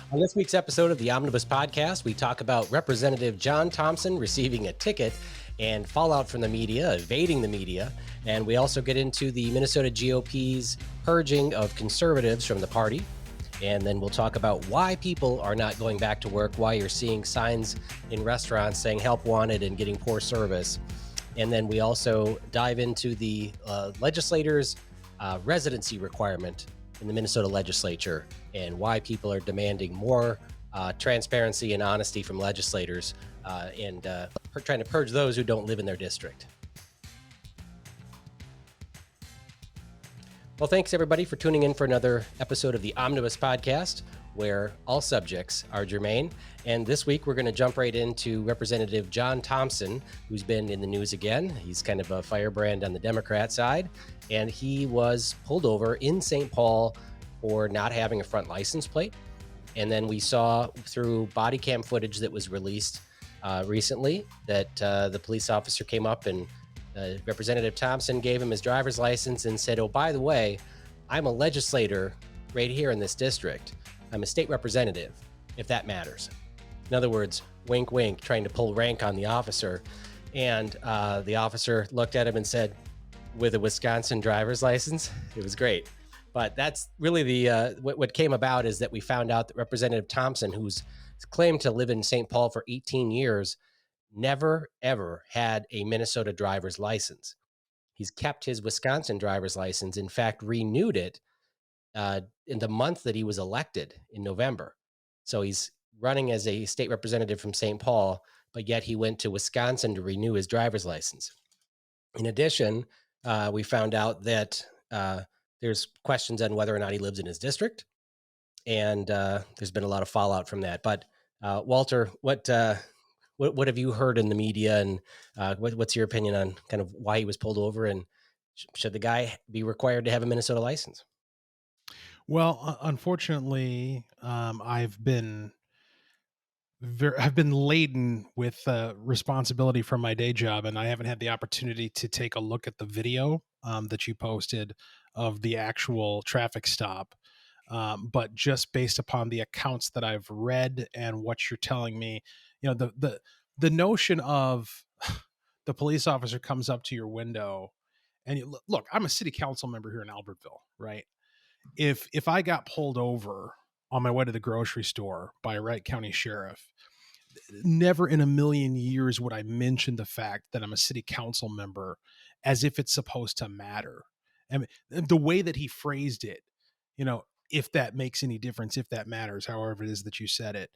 On this week's episode of the Omnibus Podcast, we talk about Representative John Thompson receiving a ticket and fallout from the media, evading the media. And we also get into the Minnesota GOP's purging of conservatives from the party. And then we'll talk about why people are not going back to work, why you're seeing signs in restaurants saying help wanted and getting poor service. And then we also dive into the legislators' residency requirement in the Minnesota legislature and why people are demanding more transparency and honesty from legislators and trying to purge those who don't live in their district. Well, thanks everybody for tuning in for another episode of the Omnibus Podcast, where all subjects are germane. And this week, we're going to jump right into Representative John Thompson, who's been in the news again. He's kind of a firebrand on the Democrat side, and he was pulled over in St. Paul for not having a front license plate. And then we saw through body cam footage that was released recently that the police officer came up and Representative Thompson gave him his driver's license and said, oh, by the way, I'm a legislator right here in this district. I'm a state representative, if that matters. In other words, wink, wink, trying to pull rank on the officer. And the officer looked at him and said, with a Wisconsin driver's license. It was great. But that's really the what came about is that we found out that Representative Thompson, who's claimed to live in St. Paul for 18 years, never, ever had a Minnesota driver's license. He's kept his Wisconsin driver's license, in fact, renewed it in the month that he was elected in November. So he's running as a state representative from St. Paul, but yet he went to Wisconsin to renew his driver's license. In addition, we found out that there's questions on whether or not he lives in his district. And there's been a lot of fallout from that. But Walter, what have you heard in the media, and what's your opinion on kind of why he was pulled over, and should the guy be required to have a Minnesota license? Well, unfortunately, I've been laden with responsibility from my day job, and I haven't had the opportunity to take a look at the video that you posted of the actual traffic stop. But just based upon the accounts that I've read and what you're telling me, the notion of the police officer comes up to your window and look, I'm a city council member here in Albertville, right? If I got pulled over on my way to the grocery store by a Wright County sheriff, never in a million years would I mention the fact that I'm a city council member as if it's supposed to matter. I mean, the way that he phrased it, if that makes any difference, if that matters, however it is that you said it,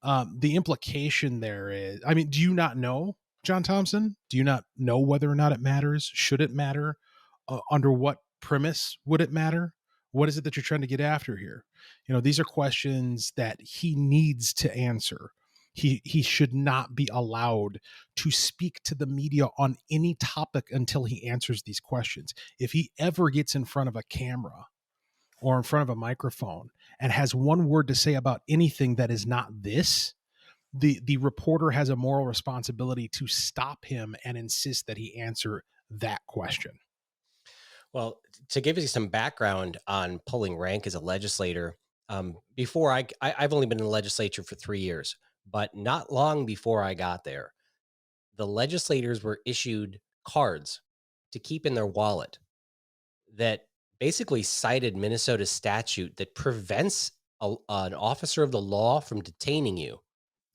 the implication there is, I mean, do you not know, John Thompson? Do you not know whether or not it matters? Should it matter? Under what premise would it matter? What is it that you're trying to get after here? These are questions that he needs to answer. He should not be allowed to speak to the media on any topic until he answers these questions. If he ever gets in front of a camera or in front of a microphone and has one word to say about anything that is not this, the reporter has a moral responsibility to stop him and insist that he answer that question. Well, to give you some background on pulling rank as a legislator, before I've only been in the legislature for 3 years, but not long before I got there, the legislators were issued cards to keep in their wallet that basically cited Minnesota statute that prevents an officer of the law from detaining you.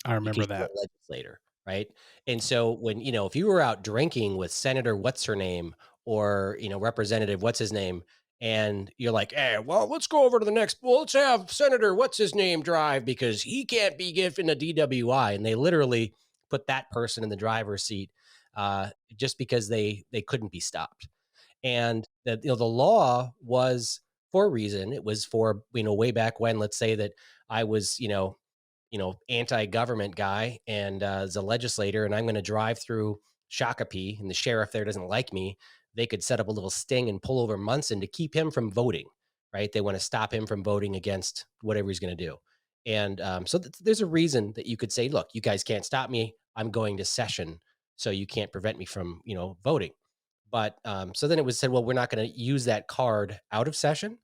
I remember that. Legislator, right? And so when, if you were out drinking with Senator what's her name or, Representative what's his name, and you're like, hey, well, let's go over to the next, well, let's have Senator what's his name drive because he can't be given a DWI. And they literally put that person in the driver's seat just because they couldn't be stopped. And the law was for a reason. It was for, way back when, let's say that I was, anti-government guy and as a legislator, and I'm going to drive through Shakopee and the sheriff there doesn't like me, they could set up a little sting and pull over Munson to keep him from voting, right? They want to stop him from voting against whatever he's going to do. And so there's a reason that you could say, look, you guys can't stop me. I'm going to session, so you can't prevent me from, voting. But so then it was said, well, we're not going to use that card out of session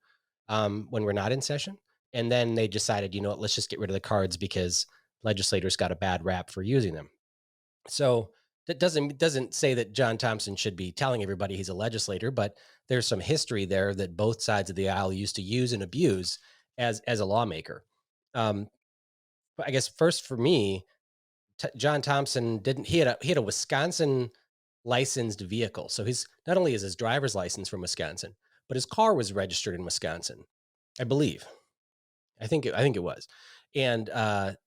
when we're not in session. And then they decided, you know what, let's just get rid of the cards because legislators got a bad rap for using them. So that doesn't say that John Thompson should be telling everybody he's a legislator, but there's some history there that both sides of the aisle used to use and abuse as a lawmaker. Um, but I guess first for me, John Thompson didn't he had a Wisconsin licensed vehicle. So he's not only is his driver's license from Wisconsin, but his car was registered in Wisconsin, I believe. I think it was. And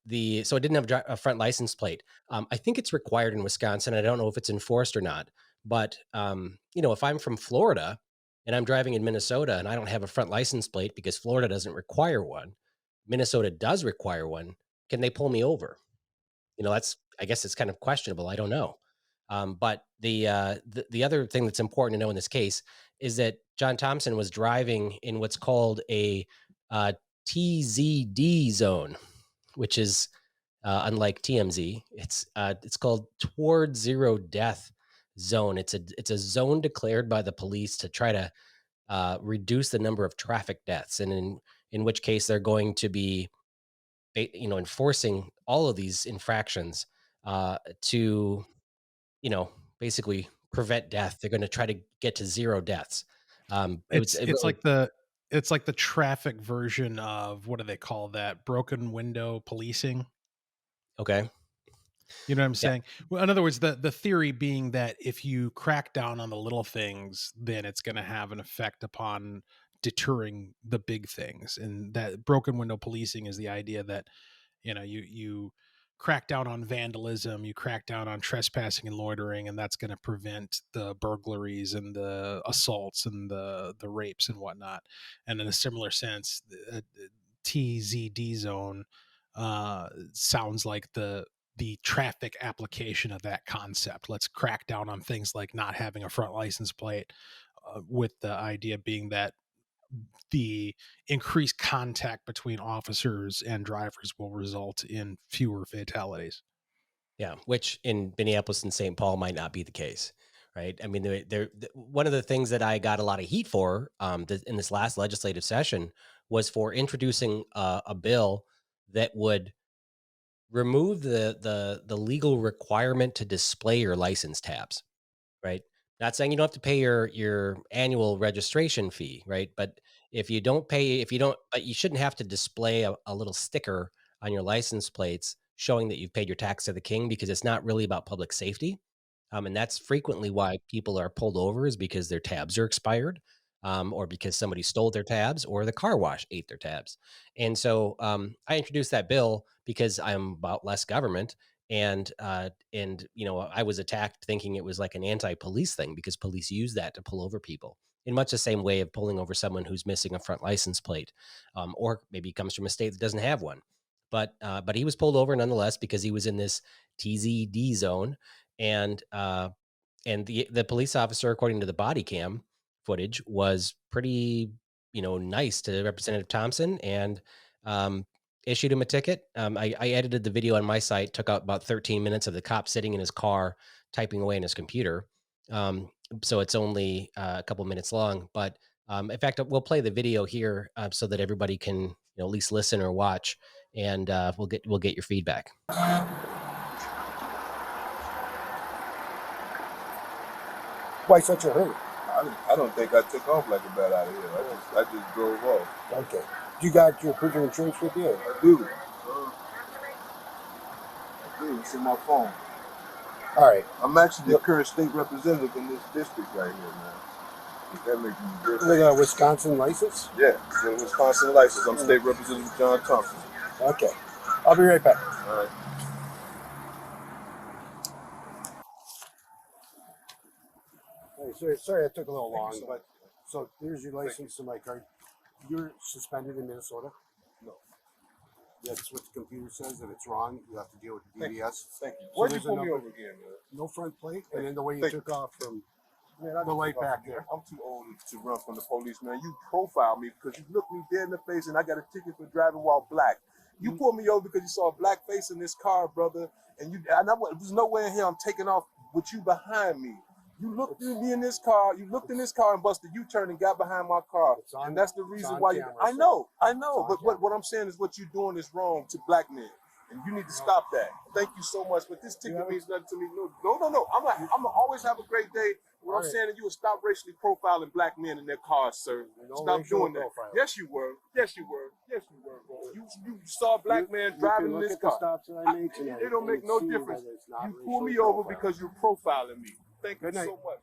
the so it didn't have a front license plate. I think it's required in Wisconsin. I don't know if it's enforced or not. But you know, if I'm from Florida and I'm driving in Minnesota and I don't have a front license plate because Florida doesn't require one, Minnesota does require one. Can they pull me over? You know, that's I guess it's kind of questionable. I don't know. But the other thing that's important to know in this case is that John Thompson was driving in what's called a uh, TZD zone, which is unlike TMZ. It's called Toward Zero Death Zone. It's a zone declared by the police to try to reduce the number of traffic deaths, and in which case they're going to be enforcing all of these infractions to basically prevent death. They're going to try to get to zero deaths. It's It it's really like the traffic version of, what do they call that? Broken window policing. okay. You know what I'm Yeah, saying? Well, in other words, the theory being that if you crack down on the little things, then it's going to have an effect upon deterring the big things. And that broken window policing is the idea that, you crack down on vandalism, you crack down on trespassing and loitering, and that's going to prevent the burglaries and the assaults and the rapes and whatnot. And in a similar sense, the TZD zone sounds like the traffic application of that concept. Let's crack down on things like not having a front license plate, with the idea being that the increased contact between officers and drivers will result in fewer fatalities. yeah. Which in Minneapolis and St. Paul might not be the case, right? I mean, one of the things that I got a lot of heat for in this last legislative session was for introducing a bill that would remove the legal requirement to display your license tabs. Right? Not saying you don't have to pay your annual registration fee, right? But if you don't, but you shouldn't have to display a little sticker on your license plates showing that you've paid your tax to the king because it's not really about public safety. And that's frequently why people are pulled over is because their tabs are expired, or because somebody stole their tabs, or the car wash ate their tabs. And so I introduced that bill because I'm about less government, and I was attacked thinking it was like an anti-police thing because police use that to pull over people in much the same way of pulling over someone who's missing a front license plate, or maybe comes from a state that doesn't have one. But he was pulled over nonetheless because he was in this TZD zone, and the police officer, according to the body cam footage, was pretty nice to Representative Thompson, and um, issued him a ticket. I edited the video on my site, took out about 13 minutes of the cop sitting in his car typing away on his computer. Um, so it's only a couple minutes long, but in fact, we'll play the video here so that everybody can at least listen or watch, and we'll get your feedback. Why such a hurry? I don't think I took off like a bat out of here. I just drove off. Okay. You got your Purging insurance with you? I do. It's in my phone. All right. I'm actually the current state representative in this district right here, man. If that makes any difference. With a Wisconsin license? Yeah, with a Wisconsin license. I'm State Representative John Thompson. Okay. I'll be right back. All right. Hey, sorry I took a little long, but so here's your license and my card. You're suspended in Minnesota? No. That's what the computer says. If it's wrong, you have to deal with the DVS. Thank you. So Where'd you there's a pull me number- over again, man? No front plate, and then the way you Thank took off from Man, I the light took off back from there. I'm too old to run from the police, man. You profiled me because you looked me dead in the face and I got a ticket for driving while black. You pulled me over because you saw a black face in this car, brother, and there's no way in here I'm taking off with you behind me. You looked at me in this car. You looked in this car and busted U-turn and got behind my car, and that's the reason why. I know. But what I'm saying is, what you're doing is wrong to black men, and you need to stop that. Thank you so much. But this ticket means nothing to me. No. I'm gonna always have a great day. What I'm saying is, you will stop racially profiling black men in their cars, sir. Stop doing that. Yes, you were. Bro. You saw a black man driving in this car. It don't make no difference. You pull me over because you're profiling me. Thank you so much.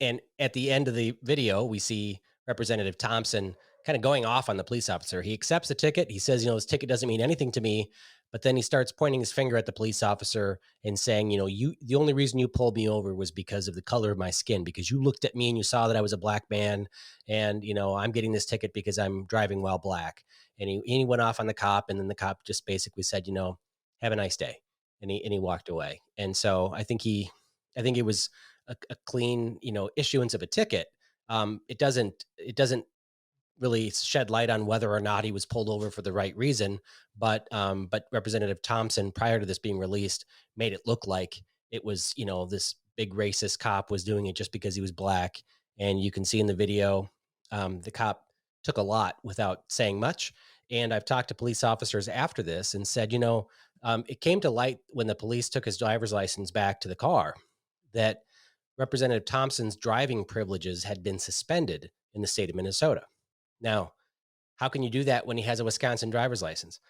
And at the end of the video, we see Representative Thompson kind of going off on the police officer. He accepts the ticket. He says, this ticket doesn't mean anything to me. But then he starts pointing his finger at the police officer and saying, the only reason you pulled me over was because of the color of my skin, because you looked at me and you saw that I was a black man. And, I'm getting this ticket because I'm driving while black. And he went off on the cop. And then the cop just basically said, have a nice day. And he walked away. And so I think it was a clean, issuance of a ticket. It doesn't really shed light on whether or not he was pulled over for the right reason. But Representative Thompson, prior to this being released, made it look like it was, this big racist cop was doing it just because he was black. And you can see in the video, the cop took a lot without saying much. And I've talked to police officers after this and said, it came to light when the police took his driver's license back to the car that Representative Thompson's driving privileges had been suspended in the state of Minnesota. Now, how can you do that when he has a Wisconsin driver's license?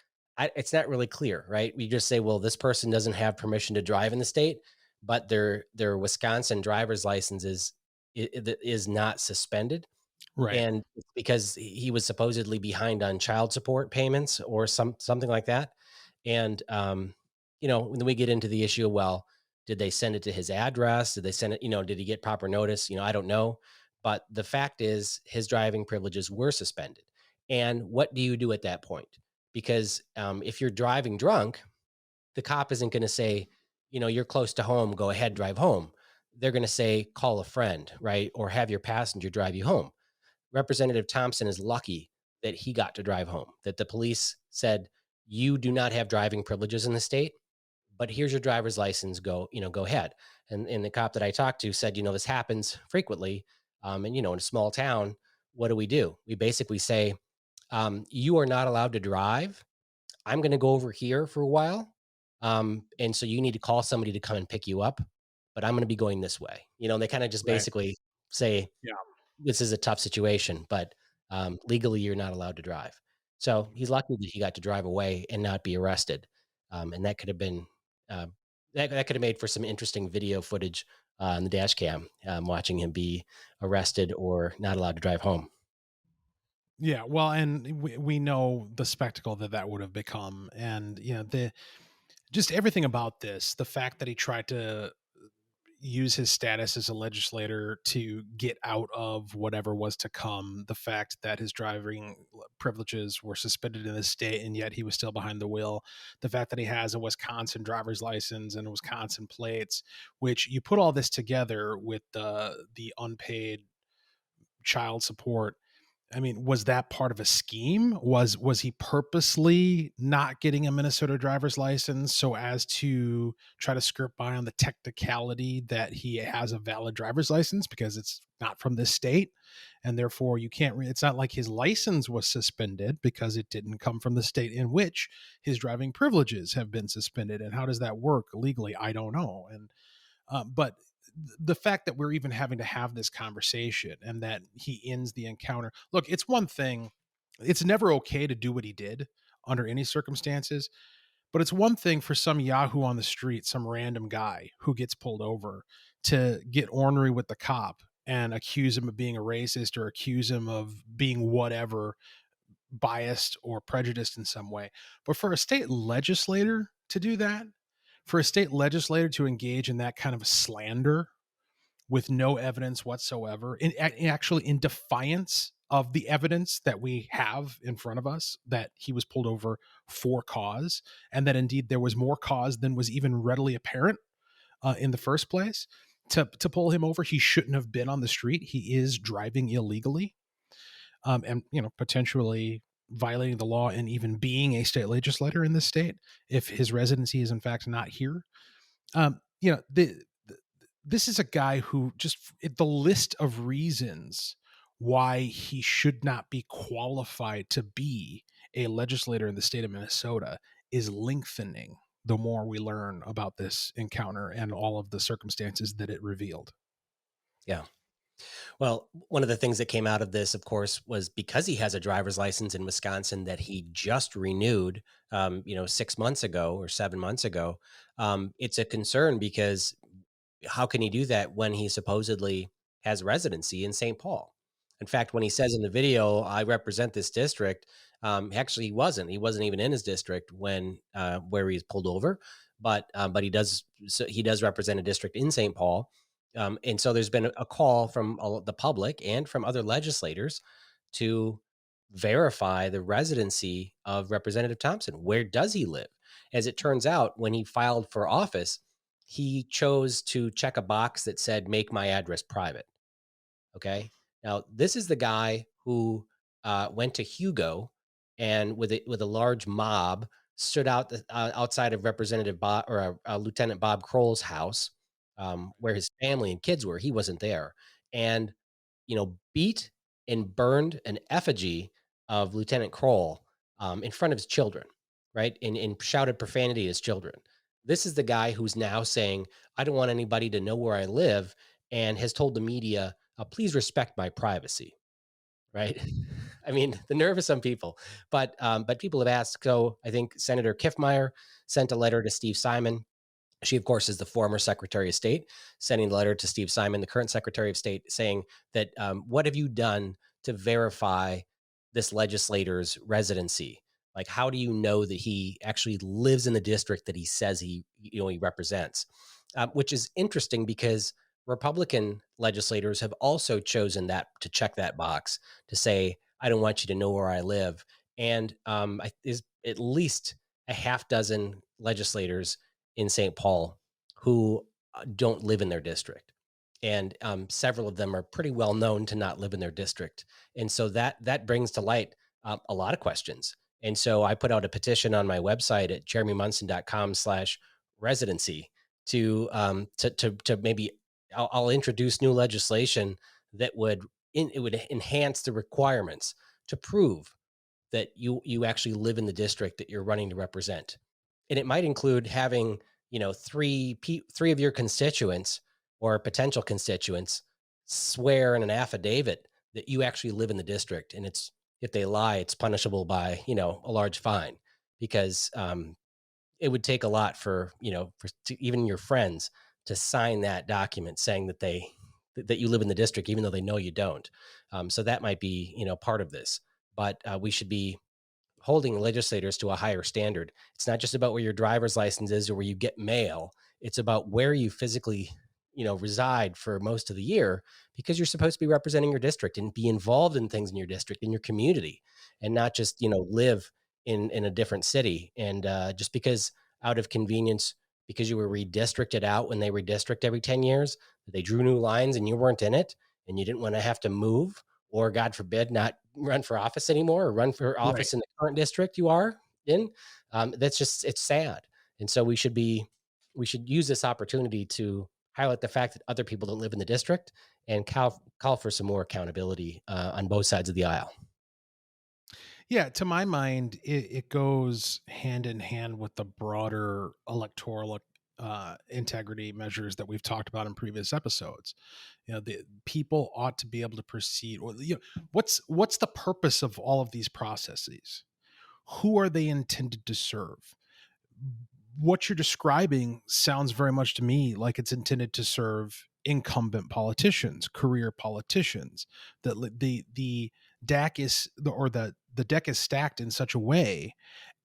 It's not really clear, right? We just say, well, this person doesn't have permission to drive in the state, but their Wisconsin driver's license is not suspended. Right. And it's because he was supposedly behind on child support payments or something like that. And, when we get into the issue of, well, did they send it to his address? Did they send it, did he get proper notice? I don't know. But the fact is his driving privileges were suspended. And what do you do at that point? Because if you're driving drunk, the cop isn't going to say, you're close to home, go ahead, drive home. They're going to say, call a friend, right? Or have your passenger drive you home. Representative Thompson is lucky that he got to drive home, that the police said, you do not have driving privileges in the state, but here's your driver's license, go ahead. And the cop that I talked to said, this happens frequently. And, in a small town, what do? We basically say, you are not allowed to drive. I'm going to go over here for a while. And so you need to call somebody to come and pick you up, but I'm going to be going this way. They kind of just basically say, this is a tough situation, but legally you're not allowed to drive. So he's lucky that he got to drive away and not be arrested. And that could have been, that could have made for some interesting video footage on the dash cam, watching him be arrested or not allowed to drive home. Yeah, well, and we know the spectacle that would have become, and just everything about this, the fact that he tried to use his status as a legislator to get out of whatever was to come, the fact that his driving privileges were suspended in the state and yet he was still behind the wheel, the fact that he has a Wisconsin driver's license and Wisconsin plates, which you put all this together with the unpaid child support. I mean, was that part of a scheme? Was he purposely not getting a Minnesota driver's license so as to try to skirt by on the technicality that he has a valid driver's license because it's not from this state, and therefore you can't? It's not like his license was suspended because it didn't come from the state in which his driving privileges have been suspended. And how does that work legally? I don't know. And but the fact that we're even having to have this conversation and that he ends the encounter. Look, it's one thing. It's never okay to do what he did under any circumstances, but it's one thing for some Yahoo on the street, some random guy who gets pulled over, to get ornery with the cop and accuse him of being a racist or accuse him of being whatever, biased or prejudiced in some way. But for a state legislator to do that, for a state legislator to engage in that kind of slander with no evidence whatsoever, actually in defiance of the evidence that we have in front of us, that he was pulled over for cause, and that indeed there was more cause than was even readily apparent in the first place to pull him over. He shouldn't have been on the street. He is driving illegally, and potentially violating the law and even being a state legislator in this state if his residency is in fact not here. this is a guy who the list of reasons why he should not be qualified to be a legislator in the state of Minnesota is lengthening the more we learn about this encounter and all of the circumstances that it revealed. Yeah. Well, one of the things that came out of this, of course, was because he has a driver's license in Wisconsin that he just renewed, 6 months ago or 7 months ago. It's a concern because how can he do that when he supposedly has residency in St. Paul? In fact, when he says in the video, "I represent this district," actually he wasn't. He wasn't even in his district when where he's pulled over, but he does. So he does represent a district in St. Paul, and so there's been a call from the public and from other legislators to verify the residency of Representative Thompson. Where does he live? As it turns out, when he filed for office, he chose to check a box that said, "Make my address private." Okay. Now, this is the guy who went to Hugo and with a large mob stood outside of Representative Bob or Lieutenant Bob Kroll's house, where his family and kids were. He wasn't there, and beat and burned an effigy of Lieutenant Kroll in front of his children, right? And shouted profanity at his children. This is the guy who's now saying, "I don't want anybody to know where I live," and has told the media, "Please respect my privacy." Right? I mean, the nerve of some people, but people have asked. So I think Senator Kiffmeyer sent a letter to Steve Simon. She, of course, is the former Secretary of State, sending a letter to Steve Simon, the current Secretary of State, saying that what have you done to verify this legislator's residency? Like, how do you know that he actually lives in the district that he says he represents? Which is interesting because Republican legislators have also chosen to check that box to say, "I don't want you to know where I live." And is at least a half dozen legislators in St. Paul who don't live in their district. And several of them are pretty well known to not live in their district. And so that brings to light a lot of questions. And so I put out a petition on my website at jeremymunson.com/residency to maybe I'll introduce new legislation that would enhance the requirements to prove that you actually live in the district that you're running to represent. And it might include having, three of your constituents or potential constituents swear in an affidavit that you actually live in the district. And if they lie, it's punishable by, a large fine, because it would take a lot for even your friends to sign that document saying that you live in the district, even though they know you don't. So that might be, part of this, but we should be holding legislators to a higher standard. It's not just about where your driver's license is or where you get mail. It's about where you physically, reside for most of the year, because you're supposed to be representing your district and be involved in things in your district, in your community, and not just, live in a different city. And just because out of convenience, because you were redistricted out when they redistrict every 10 years, they drew new lines and you weren't in it and you didn't want to have to move, or God forbid, not run for office anymore or run for office Right. in the current district you are in. It's sad. And so we should use this opportunity to highlight the fact that other people don't live in the district and call for some more accountability on both sides of the aisle. Yeah, to my mind, it goes hand in hand with the broader electoral integrity measures that we've talked about in previous episodes. The people ought to be able to proceed. Or, what's the purpose of all of these processes? Who are they intended to serve? What you're describing sounds very much to me like it's intended to serve incumbent politicians, career politicians. That the deck is the deck is stacked in such a way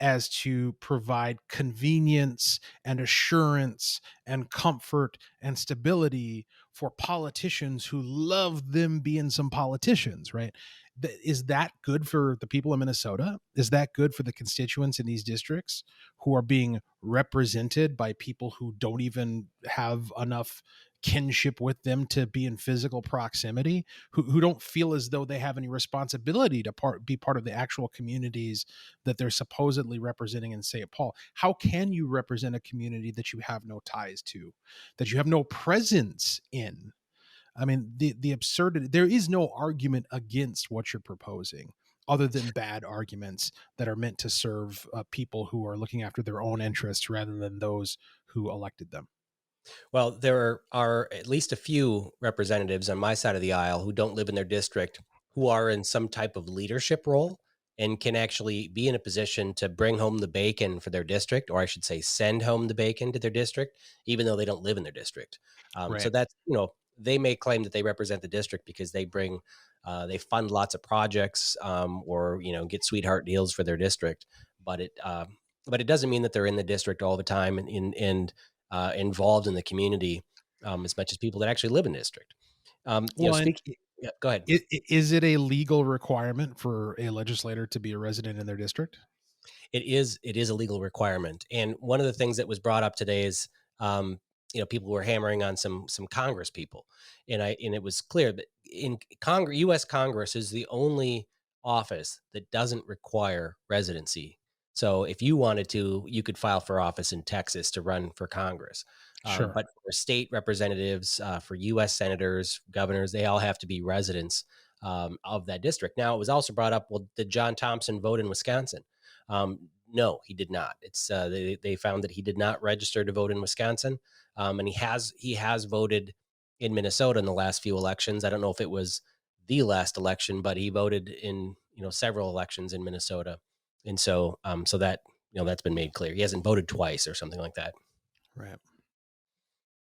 as to provide convenience and assurance and comfort and stability for politicians who love them being some politicians, right? Is that good for the people in Minnesota? Is that good for the constituents in these districts who are being represented by people who don't even have enough kinship with them to be in physical proximity, who don't feel as though they have any responsibility to be part of the actual communities that they're supposedly representing in St. Paul. How can you represent a community that you have no ties to, that you have no presence in? I mean, the absurdity, there is no argument against what you're proposing other than bad arguments that are meant to serve people who are looking after their own interests rather than those who elected them. Well, there are at least a few representatives on my side of the aisle who don't live in their district, who are in some type of leadership role and can actually be in a position to bring home the bacon for their district, or I should say, send home the bacon to their district, even though they don't live in their district. So Right. that's, they may claim that they represent the district because they fund lots of projects, or get sweetheart deals for their district, but it doesn't mean that they're in the district all the time and involved in the community as much as people that actually live in the district. Well, and Speak. Yeah, go ahead. is it a legal requirement for a legislator to be a resident in their district? It is a legal requirement, and one of the things that was brought up today is, people were hammering on some Congress people, and it was clear that in Congress, U.S. Congress is the only office that doesn't require residency. So if you wanted to, you could file for office in Texas to run for Congress. Sure. But for state representatives, for U.S. senators, governors, they all have to be residents of that district. Now, it was also brought up, well, did John Thompson vote in Wisconsin? No, he did not. It's they found that he did not register to vote in Wisconsin, and he has voted in Minnesota in the last few elections. I don't know if it was the last election, but he voted in several elections in Minnesota, and so that that's been made clear. He hasn't voted twice or something like that. Right.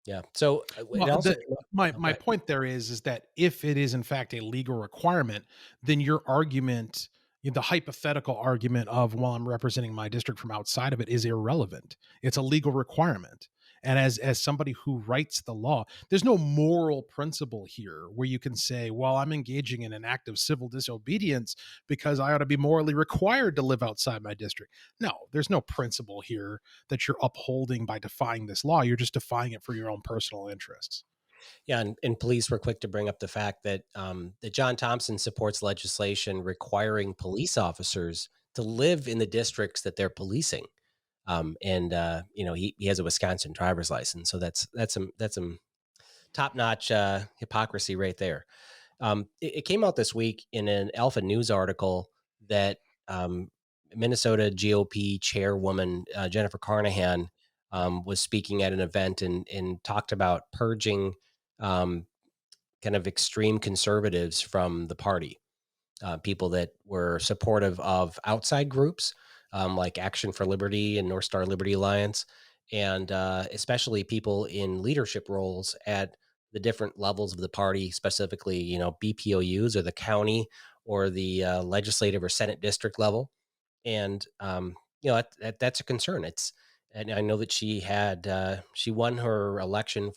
Yeah. So Well, also, my point there is that if it is in fact a legal requirement, then your argument, the hypothetical argument of, well, I'm representing my district from outside of it, is irrelevant. It's a legal requirement. And as somebody who writes the law, there's no moral principle here where you can say, well, I'm engaging in an act of civil disobedience because I ought to be morally required to live outside my district. No, there's no principle here that you're upholding by defying this law. You're just defying it for your own personal interests. yeah, and police were quick to bring up the fact that that John Thompson supports legislation requiring police officers to live in the districts that they're policing. And he has a Wisconsin driver's license, so that's some top notch hypocrisy right there. It came out this week in an Alpha News article that Minnesota GOP chairwoman Jennifer Carnahan was speaking at an event and talked about purging kind of extreme conservatives from the party, people that were supportive of outside groups like Action for Liberty and North Star Liberty Alliance, and especially people in leadership roles at the different levels of the party, specifically, BPOUs or the county or the legislative or Senate district level. And, that's a concern. And I know that she won her election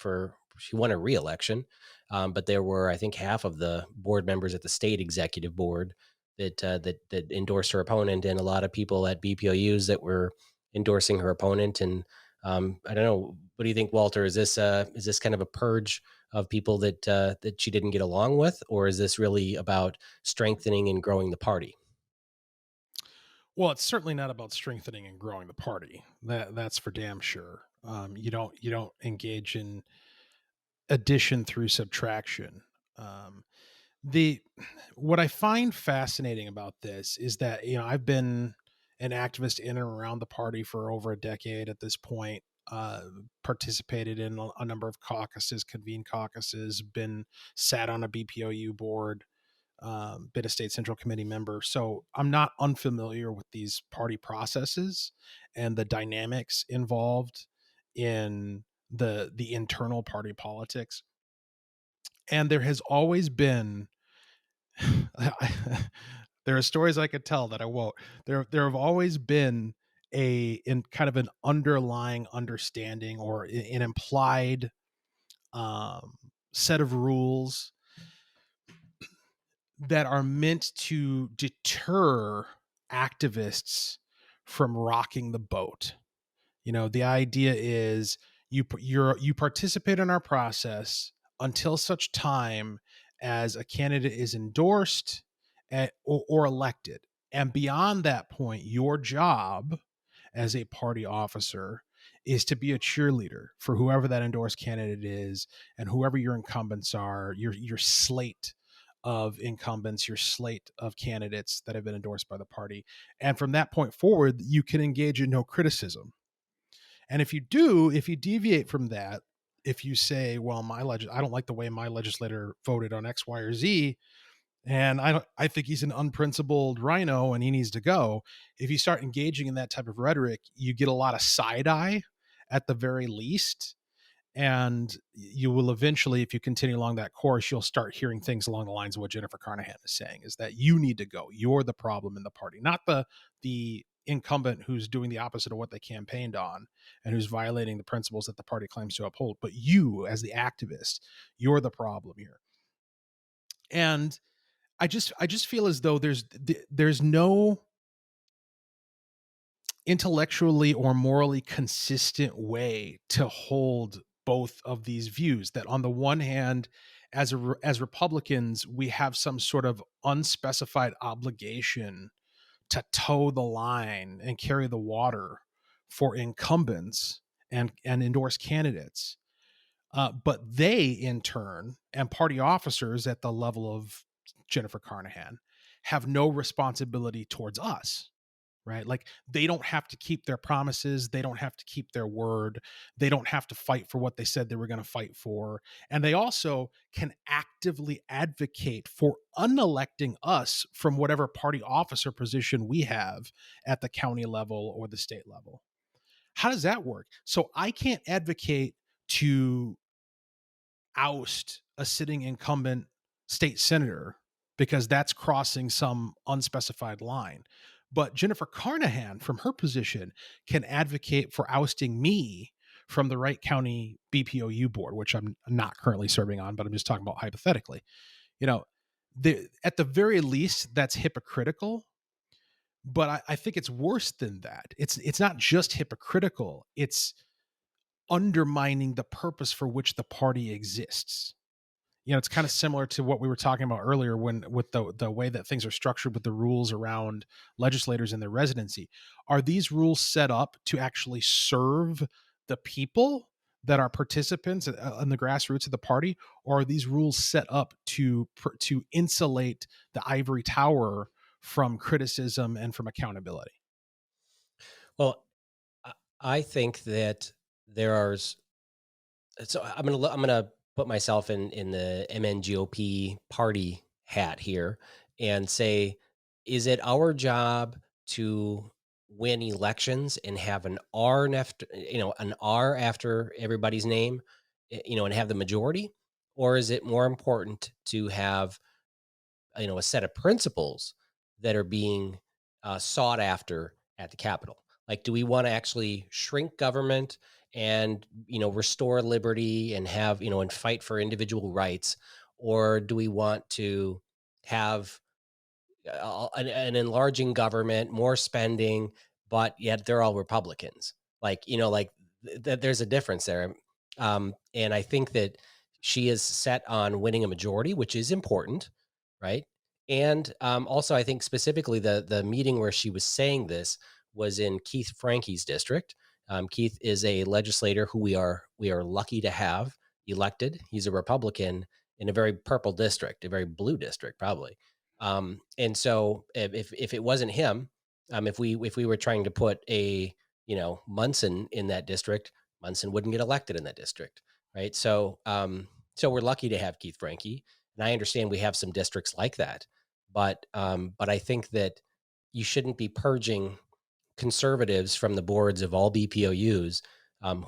she won a re-election, but there were, I think, half of the board members at the state executive board that endorsed her opponent, and a lot of people at BPOUs that were endorsing her opponent. And I don't know, what do you think, Walter? Is this kind of a purge of people that she didn't get along with, or is this really about strengthening and growing the party? Well, it's certainly not about strengthening and growing the party. That's for damn sure. You don't engage in addition through subtraction. The What I find fascinating about this is that I've been an activist in and around the party for over a decade at this point. Participated in a number of caucuses, convened caucuses, been sat on a BPOU board, been a state central committee member. So I'm not unfamiliar with these party processes and the dynamics involved in the internal party politics. And there has always been there are stories I could tell that I won't. There have always been in kind of an underlying understanding or an implied set of rules that are meant to deter activists from rocking the boat. The idea is You participate in our process until such time as a candidate is endorsed or elected. And beyond that point, your job as a party officer is to be a cheerleader for whoever that endorsed candidate is and whoever your incumbents are, your slate of incumbents, your slate of candidates that have been endorsed by the party. And from that point forward, you can engage in no criticism. And if you deviate from that, if you say, well, I don't like the way my legislator voted on X, Y, or Z, and I think he's an unprincipled rhino and he needs to go. If you start engaging in that type of rhetoric, you get a lot of side eye at the very least. And you will eventually, if you continue along that course, you'll start hearing things along the lines of what Jennifer Carnahan is saying, is that you need to go. You're the problem in the party, not the incumbent who's doing the opposite of what they campaigned on and who's violating the principles that the party claims to uphold. But you, as the activist, you're the problem here. And I just feel as though there's no intellectually or morally consistent way to hold both of these views. That on the one hand, as Republicans, we have some sort of unspecified obligation to toe the line and carry the water for incumbents and endorse candidates. But they, in turn, and party officers at the level of Jennifer Carnahan, have no responsibility towards us, right? Like, they don't have to keep their promises. They don't have to keep their word. They don't have to fight for what they said they were going to fight for. And they also can actively advocate for unelecting us from whatever party officer position we have at the county level or the state level. How does that work? So I can't advocate to oust a sitting incumbent state senator because that's crossing some unspecified line. But Jennifer Carnahan, from her position, can advocate for ousting me from the Wright County BPOU board, which I'm not currently serving on, but I'm just talking about hypothetically. At the very least, that's hypocritical. But I think it's worse than that. It's not just hypocritical. It's undermining the purpose for which the party exists. It's kind of similar to what we were talking about earlier with the way that things are structured with the rules around legislators and their residency. Are these rules set up to actually serve the people that are participants in the grassroots of the party, or are these rules set up to insulate the ivory tower from criticism and from accountability? Well, I think that so I'm gonna put myself in the MN GOP party hat here and say, is it our job to win elections and have an R after everybody's name, and have the majority, or is it more important to have a set of principles that are being sought after at the Capitol? Like, do we want to actually shrink government and restore liberty and have and fight for individual rights, or do we want to have an enlarging government, more spending, but yet they're all Republicans? There's a difference there. And I think that she is set on winning a majority, which is important, right? And also, I think specifically the meeting where she was saying this was in Keith Frankie's district. Keith is a legislator who we are lucky to have elected. He's a Republican in a very purple district, a very blue district, probably. And so if it wasn't him, if we were trying to put a Munson in that district, Munson wouldn't get elected in that district, right? So we're lucky to have Keith Frankie, and I understand we have some districts like that, but I think that you shouldn't be purging conservatives from the boards of all BPOUs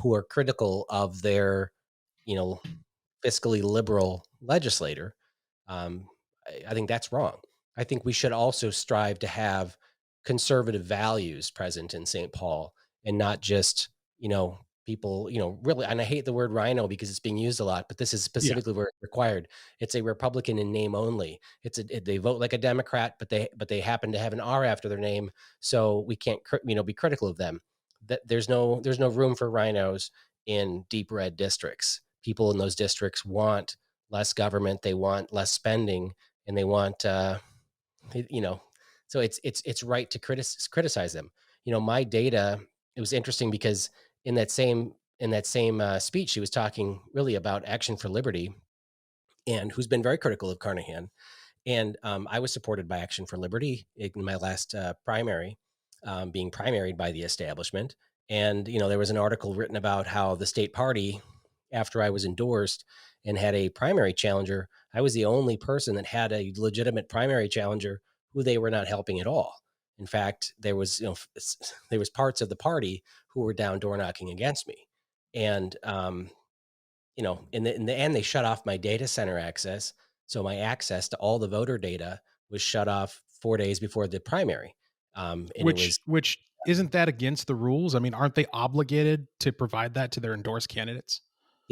who are critical of their fiscally liberal legislator. I think that's wrong. I think we should also strive to have conservative values present in St. Paul, and not just, people, really, and I hate the word rhino because it's being used a lot, but this is specifically where it's required. It's a Republican in name only. They vote like a Democrat, but they happen to have an R after their name. So we can't, be critical of them. That there's no room for rhinos in deep red districts. People in those districts want less government, they want less spending, and they want, you know, so it's right to criticize them. My data. It was interesting because in that same speech, she was talking really about Action for Liberty, and who's been very critical of Carnahan. And I was supported by Action for Liberty in my last primary, being primaried by the establishment. And, there was an article written about how the state party, after I was endorsed and had a primary challenger, I was the only person that had a legitimate primary challenger who they were not helping at all. In fact, there was, there was parts of the party who were down door knocking against me. And, in the end, they shut off my data center access. So my access to all the voter data was shut off 4 days before the primary. And it was, Which isn't that against the rules? I mean, aren't they obligated to provide that to their endorsed candidates?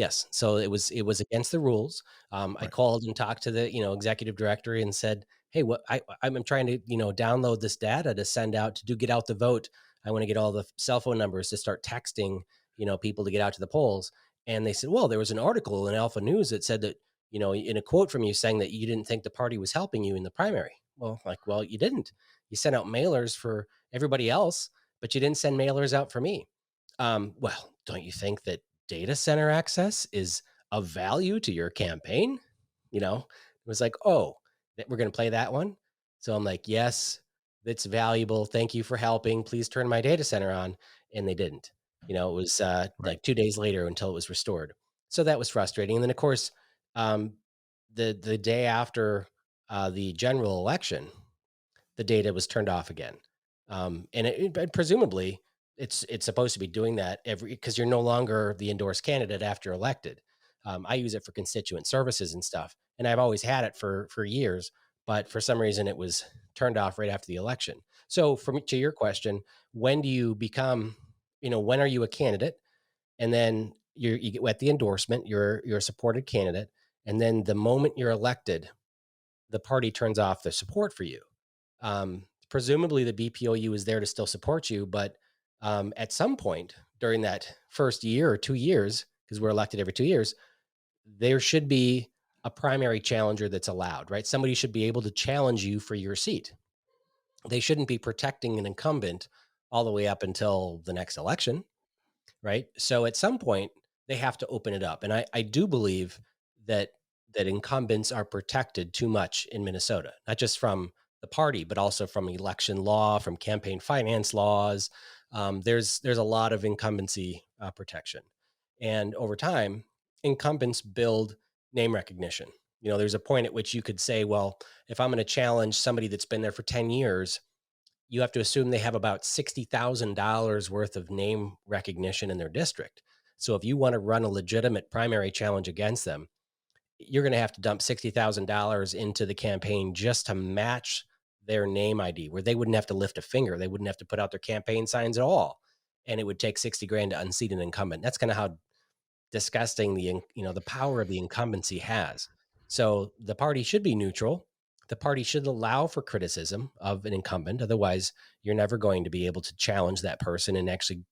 yes. So it was against the rules. I Right. called and talked to the, executive director and said, hey, I'm trying to, download this data to send out to get out the vote. I want to get all the cell phone numbers to start texting, people to get out to the polls. And they said, well, there was an article in Alpha News that said that, in a quote from you saying that you didn't think the party was helping you in the primary. Well, you didn't. You sent out mailers for everybody else, but you didn't send mailers out for me. Well, don't you think that data center access is of value to your campaign? It was like, oh, we're going to play that one. So I'm like, yes, that's valuable. Thank you for helping. Please turn my data center on. And they didn't. It was Right. like 2 days later until it was restored. So that was frustrating. And then, of course, um, the day after the general election, the data was turned off again. But presumably it's supposed to be doing that because you're no longer the endorsed candidate after elected. I use it for constituent services and stuff, and I've always had it for years. But for some reason, it was turned off right after the election. So, to your question, when do you become, when are you a candidate? And then you get the endorsement, you're a supported candidate, and then the moment you're elected, the party turns off the support for you. Presumably the BPOU is there to still support you, but at some point during that first year or 2 years, because we're elected every 2 years, there should be a primary challenger that's allowed, right? Somebody should be able to challenge you for your seat. They shouldn't be protecting an incumbent all the way up until the next election, right? So at some point they have to open it up. And I do believe that incumbents are protected too much in Minnesota, not just from the party, but also from election law, from campaign finance laws. There's a lot of incumbency protection. And over time, incumbents build name recognition. There's a point at which you could say, well, if I'm going to challenge somebody that's been there for 10 years, you have to assume they have about $60,000 worth of name recognition in their district. So if you want to run a legitimate primary challenge against them, you're going to have to dump $60,000 into the campaign just to match their name ID, where they wouldn't have to lift a finger. They wouldn't have to put out their campaign signs at all. And it would take 60 grand to unseat an incumbent. That's kind of how disgusting the power of the incumbency has. So the party should be neutral. The party should allow for criticism of an incumbent. Otherwise, you're never going to be able to challenge that person and actually,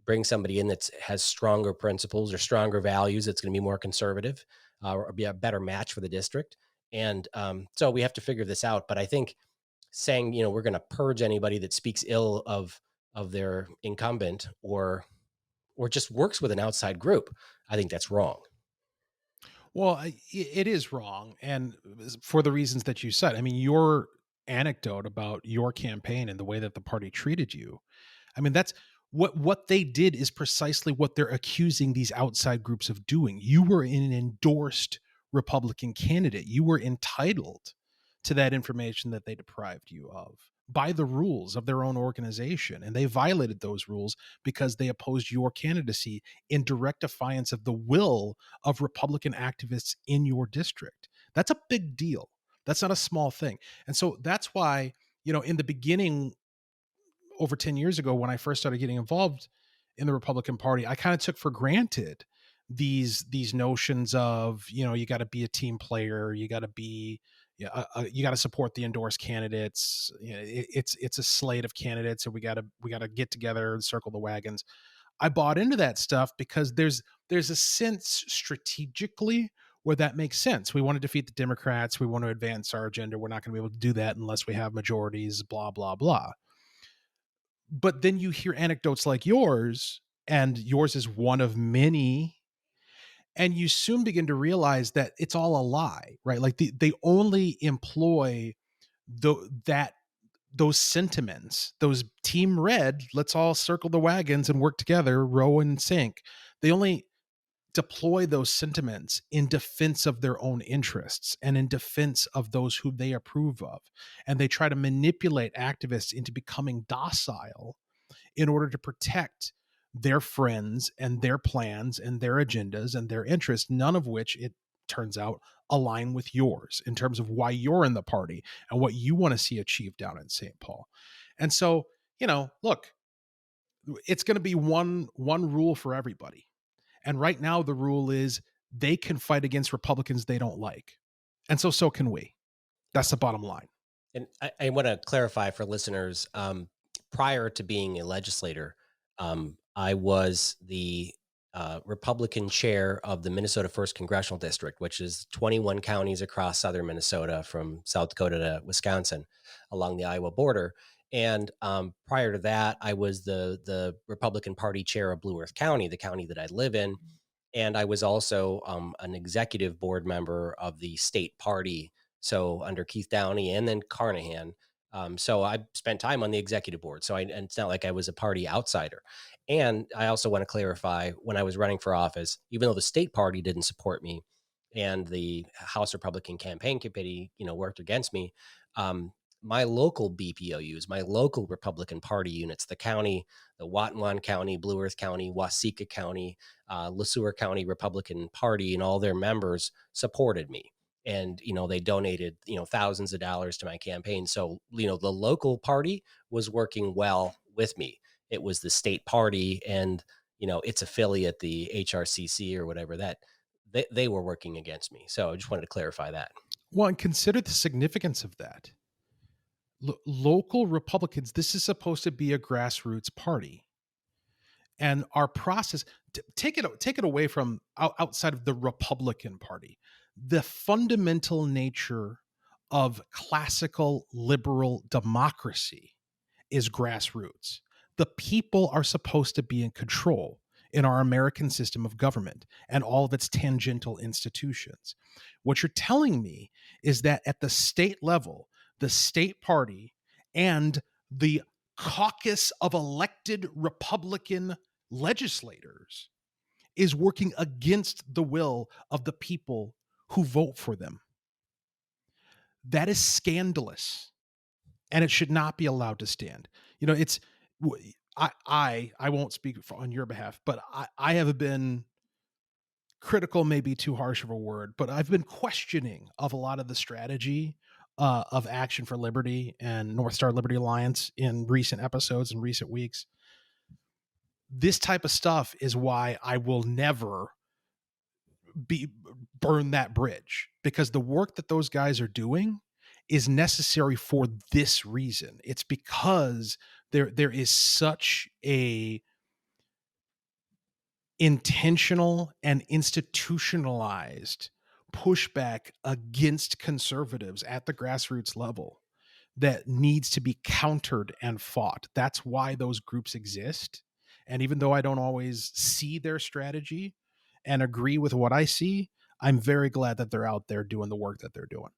bring somebody in that has stronger principles or stronger values. That's going to be more conservative or be a better match for the district. And so we have to figure this out. But I think saying, we're going to purge anybody that speaks ill of their incumbent or just works with an outside group, I think that's wrong. Well, it is wrong, and for the reasons that you said. I mean, your anecdote about your campaign and the way that the party treated you. I mean, that's what they did is precisely what they're accusing these outside groups of doing. You were an endorsed Republican candidate. You were entitled to that information that they deprived you of by the rules of their own organization. And they violated those rules because they opposed your candidacy in direct defiance of the will of Republican activists in your district. That's a big deal. That's not a small thing. And so that's why, in the beginning, over 10 years ago, when I first started getting involved in the Republican Party, I kind of took for granted these notions of, you got to be a team player, you got to be, you got to support the endorsed candidates. It's a slate of candidates, and we got to get together and circle the wagons. I bought into that stuff because there's a sense strategically where that makes sense. We want to defeat the Democrats. We want to advance our agenda. We're not going to be able to do that unless we have majorities, blah, blah, blah. But then you hear anecdotes like yours, and yours is one of many, and you soon begin to realize that it's all a lie, right? Like they only employ those sentiments, those team red, let's all circle the wagons and work together, row and sink. They only deploy those sentiments in defense of their own interests and in defense of those who they approve of. And they try to manipulate activists into becoming docile in order to protect their friends and their plans and their agendas and their interests, none of which, it turns out, align with yours in terms of why you're in the party and what you want to see achieved down in St. Paul. And so, look, it's going to be one rule for everybody. And right now the rule is they can fight against Republicans they don't like. And so can we. That's the bottom line. And I want to clarify for listeners, prior to being a legislator, I was the Republican chair of the Minnesota 1st Congressional District, which is 21 counties across southern Minnesota from South Dakota to Wisconsin along the Iowa border. And prior to that, I was the Republican Party chair of Blue Earth County, the county that I live in. And I was also an executive board member of the state party, so under Keith Downey and then Carnahan. So I spent time on the executive board. So and it's not like I was a party outsider. And I also want to clarify, when I was running for office, even though the state party didn't support me and the House Republican Campaign Committee, worked against me, my local BPOUs, my local Republican Party units, the county, the Watonwan County, Blue Earth County, Waseca County, Le Sueur County Republican Party, and all their members supported me. And, they donated, thousands of dollars to my campaign. So, the local party was working well with me. It was the state party and, its affiliate, the HRCC or whatever, that they were working against me. So I just wanted to clarify that. Well, and consider the significance of that. Local Republicans, this is supposed to be a grassroots party. And our process, take it away from outside of the Republican Party, the fundamental nature of classical liberal democracy is grassroots. The people are supposed to be in control in our American system of government and all of its tangential institutions. What you're telling me is that at the state level, the state party and the caucus of elected Republican legislators is working against the will of the people who vote for them. That is scandalous, and it should not be allowed to stand. I won't speak on your behalf, but I have been critical, maybe too harsh of a word, but I've been questioning of a lot of the strategy of Action for Liberty and North Star Liberty Alliance in recent episodes and recent weeks. This type of stuff is why I will never burn that bridge, because the work that those guys are doing is necessary for this reason. It's because there is such a intentional and institutionalized pushback against conservatives at the grassroots level that needs to be countered and fought. That's why those groups exist. And even though I don't always see their strategy and agree with what I see, I'm very glad that they're out there doing the work that they're doing.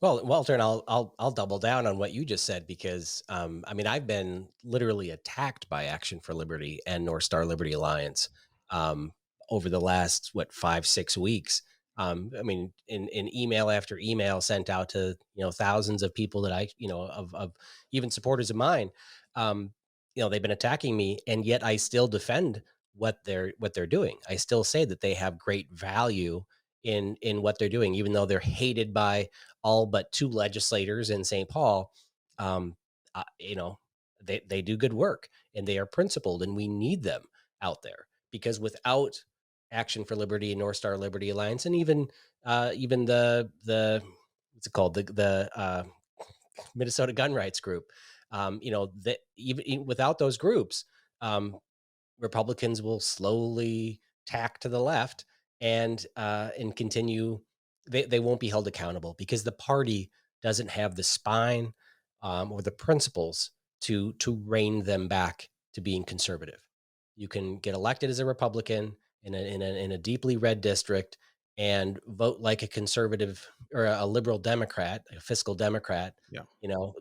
Well, Walter, and I'll double down on what you just said, because I've been literally attacked by Action for Liberty and North Star Liberty Alliance over the last 5-6 weeks. In email after email sent out to thousands of people that I of even supporters of mine. They've been attacking me, and yet I still defend what they're doing. I still say that they have great value in what they're doing, even though they're hated by all but 2 legislators in St. Paul. They do good work, and they are principled, and we need them out there, because without Action for Liberty and North Star Liberty Alliance, and even the what's it called, the Minnesota Gun Rights Group, that even without those groups, Republicans will slowly tack to the left and continue. They won't be held accountable because the party doesn't have the spine or the principles to rein them back to being conservative. You can get elected as a Republican in a deeply red district and vote like a conservative or a liberal Democrat, a fiscal Democrat. Yeah.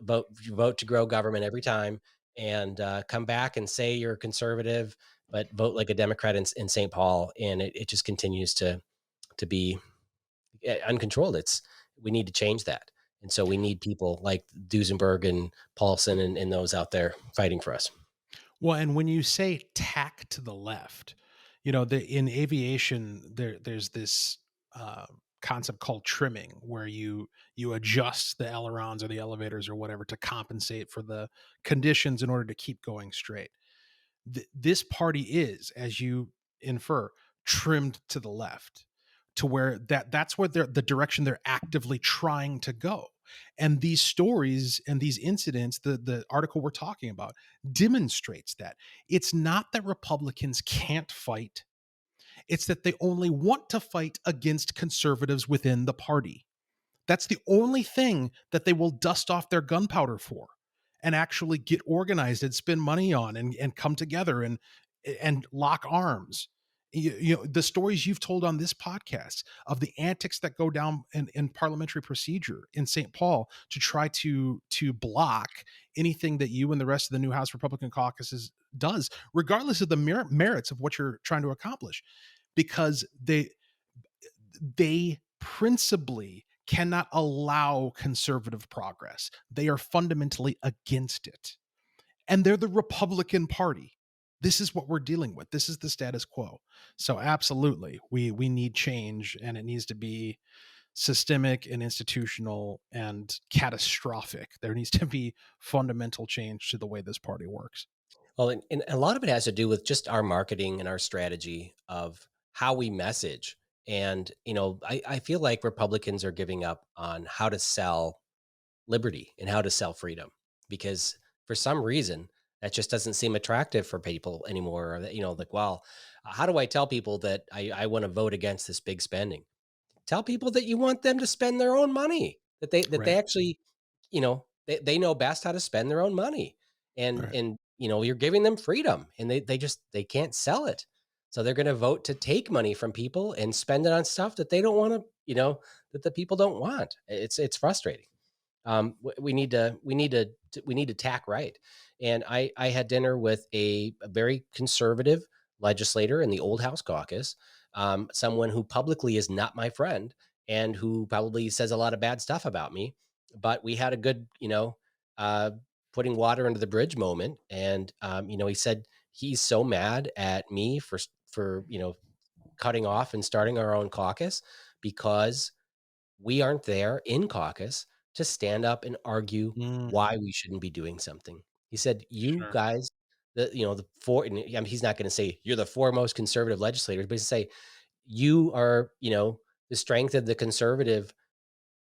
Vote to grow government every time, and come back and say you're a conservative, but vote like a Democrat in St. Paul, and it just continues to be uncontrolled. We need to change that, and so we need people like Duesenberg and Paulson and those out there fighting for us. Well, and when you say tack to the left, in aviation, there's this uh, concept called trimming, where you adjust the ailerons or the elevators or whatever to compensate for the conditions in order to keep going straight. This party is, as you infer, trimmed to the left, to where that's where the direction they're actively trying to go. And these stories and these incidents, the article we're talking about, demonstrates that. It's not that Republicans can't fight, it's that they only want to fight against conservatives within the party. That's the only thing that they will dust off their gunpowder for, and actually get organized and spend money on, and come together and lock arms. The stories you've told on this podcast of the antics that go down in parliamentary procedure in St. Paul to try to block anything that you and the rest of the new House Republican caucuses does, regardless of the merits of what you're trying to accomplish, because they principally cannot allow conservative progress. They are fundamentally against it. And they're the Republican Party. This is what we're dealing with. This is the status quo. So absolutely, we need change, and it needs to be systemic and institutional and catastrophic. There needs to be fundamental change to the way this party works. Well, and a lot of it has to do with just our marketing and our strategy of how we message. And, I feel like Republicans are giving up on how to sell liberty and how to sell freedom because for some reason that just doesn't seem attractive for people anymore. Or that, like, well, how do I tell people that I want to vote against this big spending? Tell people that you want them to spend their own money, that they Right. actually, they know best how to spend their own money. And Right. and you're giving them freedom, and they can't sell it. So they're going to vote to take money from people and spend it on stuff that they don't want to, that the people don't want. It's frustrating. We need to tack right. And I had dinner with a very conservative legislator in the old House caucus, someone who publicly is not my friend and who probably says a lot of bad stuff about me. But we had a good, uh, putting water under the bridge moment. And he said he's so mad at me for cutting off and starting our own caucus because we aren't there in caucus to stand up and argue Mm, why we shouldn't be doing something. He said, "You sure. guys, the four." And I mean, he's not going to say you're the four most conservative legislators, but he's say you are, the strength of the conservative,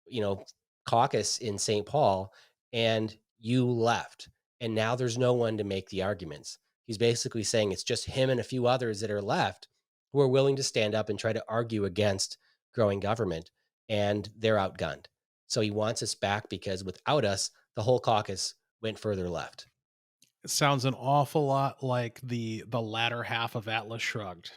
you know, caucus in St. Paul, and you left, and now there's no one to make the arguments. He's basically saying it's just him and a few others that are left who are willing to stand up and try to argue against growing government, and they're outgunned. So he wants us back because without us, the whole caucus went further left. It sounds an awful lot like the latter half of Atlas Shrugged,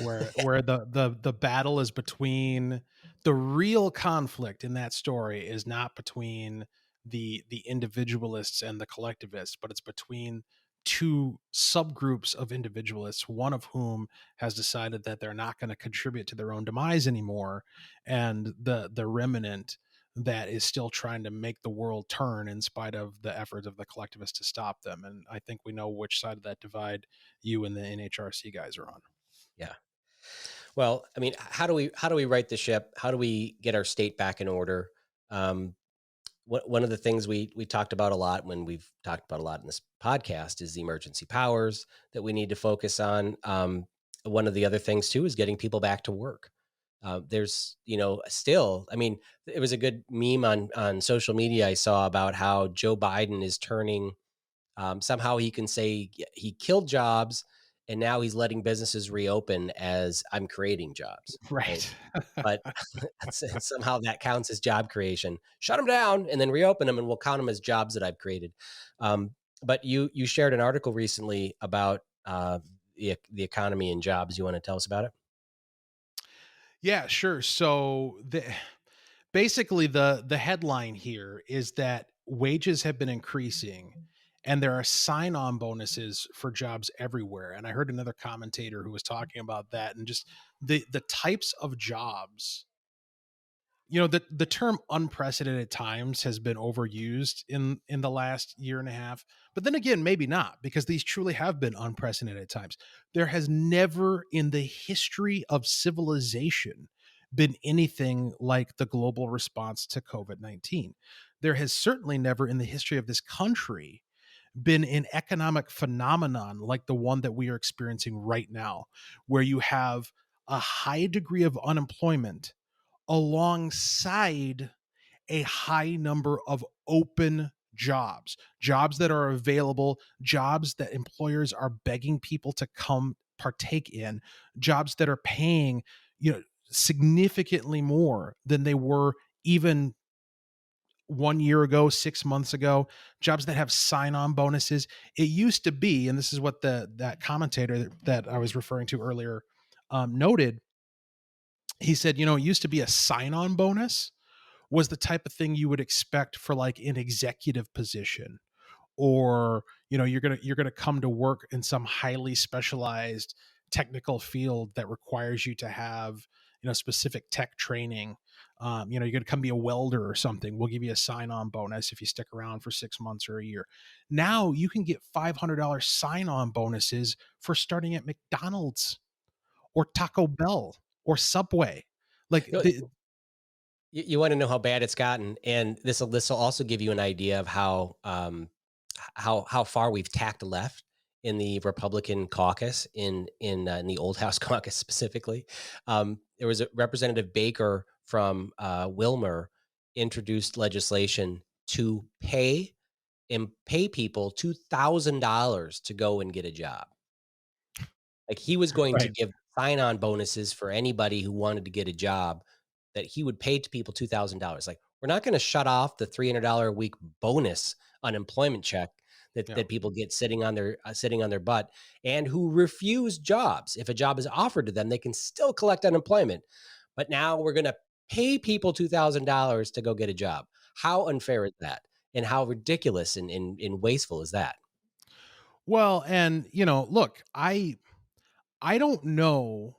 where the battle is between, the real conflict in that story is not between the individualists and the collectivists, but it's between two subgroups of individualists, one of whom has decided that they're not going to contribute to their own demise anymore, and the remnant that is still trying to make the world turn in spite of the efforts of the collectivists to stop them. And I think we know which side of that divide you and the NHRC guys are on. Yeah. Well, I mean, how do we right the ship? How do we get our state back in order? Um, one of the things we talked about a lot when we've talked about a lot in this podcast is the emergency powers that we need to focus on. One of the other things too is getting people back to work. There's, still, I mean, it was a good meme on social media I saw about how Joe Biden is turning. Somehow he can say he killed jobs and now he's letting businesses reopen as I'm creating jobs. Right. But somehow that counts as job creation. Shut them down and then reopen them, and we'll count them as jobs that I've created. But you shared an article recently about the economy and jobs. You want to tell us about it? Yeah, sure. So basically the headline here is that wages have been increasing and there are sign-on bonuses for jobs everywhere. And I heard another commentator who was talking about that, and just the types of jobs. The term unprecedented times has been overused in the last year and a half, but then again, maybe not, because these truly have been unprecedented times. There has never in the history of civilization been anything like the global response to COVID-19. There has certainly never in the history of this country been an economic phenomenon like the one that we are experiencing right now, where you have a high degree of unemployment alongside a high number of open jobs that are available, jobs that employers are begging people to come partake in, jobs that are paying, significantly more than they were even 1 year ago, 6 months ago, jobs that have sign-on bonuses. It used to be, and this is what that commentator that I was referring to earlier noted. He said, it used to be a sign-on bonus was the type of thing you would expect for like an executive position, or you're gonna come to work in some highly specialized technical field that requires you to have specific tech training. You're gonna come be a welder or something. We'll give you a sign-on bonus if you stick around for 6 months or a year. Now you can get $500 sign-on bonuses for starting at McDonald's or Taco Bell or Subway. Like You want to know how bad it's gotten, and this will also give you an idea of how far we've tacked left in the Republican caucus in the Old House caucus specifically. There was a Representative Baker from Wilmer introduced legislation to pay people $2,000 to go and get a job. Like he was going to right. give sign-on bonuses for anybody who wanted to get a job, that he would pay to people $2,000. Like, we're not going to shut off the $300 a week bonus unemployment check that people get sitting on their butt, and who refuse jobs. If a job is offered to them, they can still collect unemployment. But now we're going to pay people $2,000 to go get a job. How unfair is that? And how ridiculous and wasteful is that? Well, and look, I don't know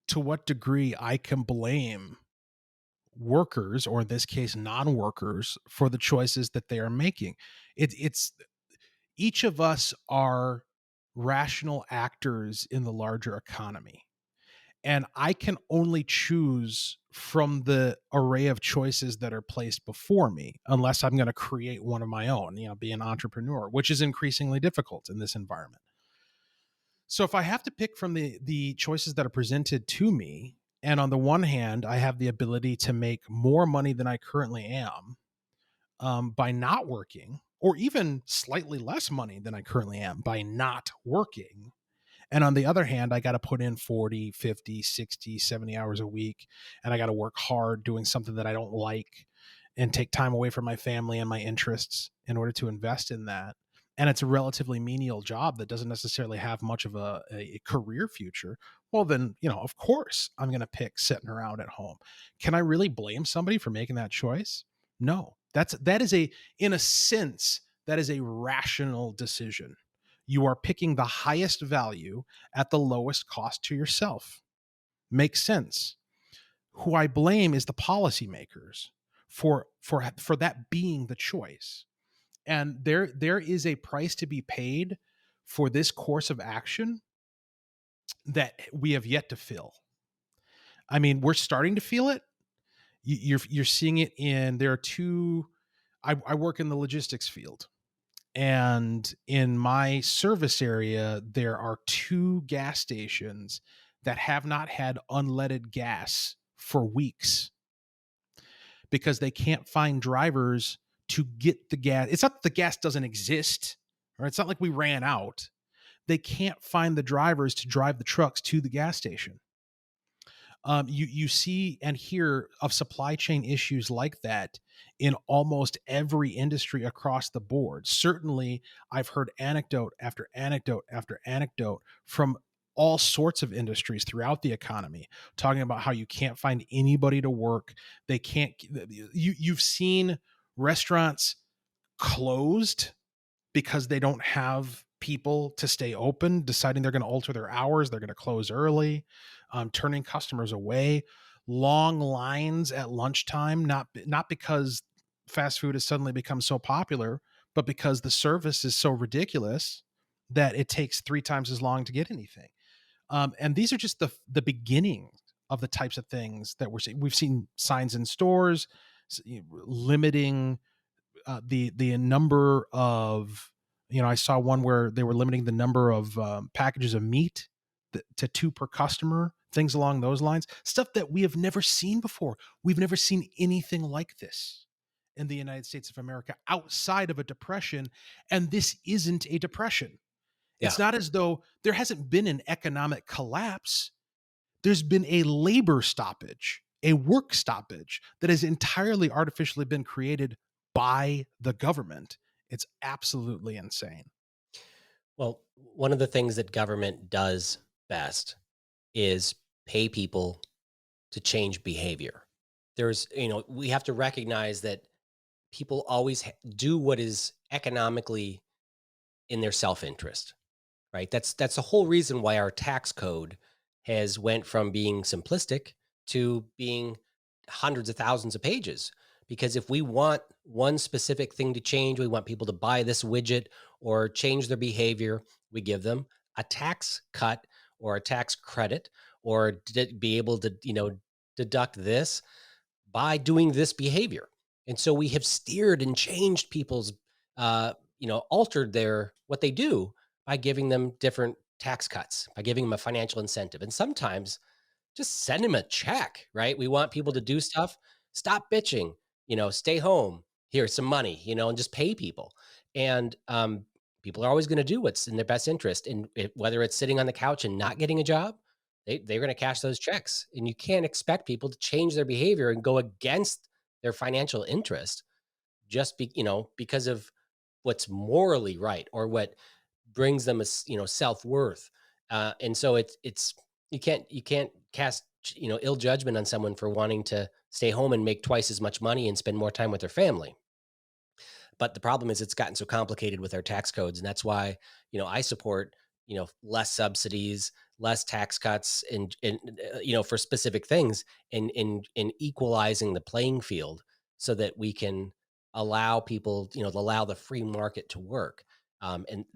to what degree I can blame workers, or in this case non-workers, for the choices that they are making. It's each of us are rational actors in the larger economy, and I can only choose from the array of choices that are placed before me, unless I'm going to create one of my own, be an entrepreneur, which is increasingly difficult in this environment. So if I have to pick from the choices that are presented to me, and on the one hand, I have the ability to make more money than I currently am by not working, or even slightly less money than I currently am by not working. And on the other hand, I got to put in 40, 50, 60, 70 hours a week, and I got to work hard doing something that I don't like and take time away from my family and my interests in order to invest in that. And it's a relatively menial job that doesn't necessarily have much of a career future. Well, then, of course, I'm going to pick sitting around at home. Can I really blame somebody for making that choice? No, in a sense, that is a rational decision. You are picking the highest value at the lowest cost to yourself. Makes sense. Who I blame is the policymakers for that being the choice. And there is a price to be paid for this course of action that we have yet to fill. I mean, we're starting to feel it. You're seeing it there are two. I work in the logistics field, and in my service area, there are 2 gas stations that have not had unleaded gas for weeks because they can't find drivers to get the gas. It's not that the gas doesn't exist, or it's not like we ran out. they can't find the drivers to drive the trucks to the gas station. You see and hear of supply chain issues like that in almost every industry across the board. Certainly, I've heard anecdote after anecdote after anecdote from all sorts of industries throughout the economy, talking about how you can't find anybody to work. They can't. You've seen restaurants closed because they don't have people to stay open, deciding they're going to alter their hours, they're going to close early, turning customers away, long lines at lunchtime, not because fast food has suddenly become so popular, but because the service is so ridiculous that it takes 3 times as long to get anything. And these are just the beginning of the types of things that we're seeing. We've seen signs in stores limiting the number of, I saw one where they were limiting the number of packages of meat to 2 per customer, things along those lines, stuff that we have never seen before. We've never seen anything like this in the United States of America outside of a depression. And this isn't a depression. It's not as though there hasn't been an economic collapse. There's been a labor stoppage, a work stoppage that has entirely artificially been created by the government. It's absolutely insane. Well, one of the things that government does best is pay people to change behavior. We have to recognize that people always do what is economically in their self-interest, right? That's the whole reason why our tax code has went from being simplistic to being hundreds of thousands of pages. Because if we want one specific thing to change, we want people to buy this widget or change their behavior, we give them a tax cut or a tax credit or be able to, deduct this by doing this behavior. And so we have steered and changed people's, altered what they do by giving them different tax cuts, by giving them a financial incentive. And sometimes just send them a check, right? We want people to do stuff. Stop bitching, stay home. Here's some money, and just pay people. And people are always going to do what's in their best interest. And whether it's sitting on the couch and not getting a job, they're going to cash those checks. And you can't expect people to change their behavior and go against their financial interest just because of what's morally right or what brings them a self-worth. And so it's you can't cast ill judgment on someone for wanting to stay home and make twice as much money and spend more time with their family. But the problem is it's gotten so complicated with our tax codes, and that's why I support less subsidies, less tax cuts, and for specific things, in equalizing the playing field so that we can allow people allow the free market to work, and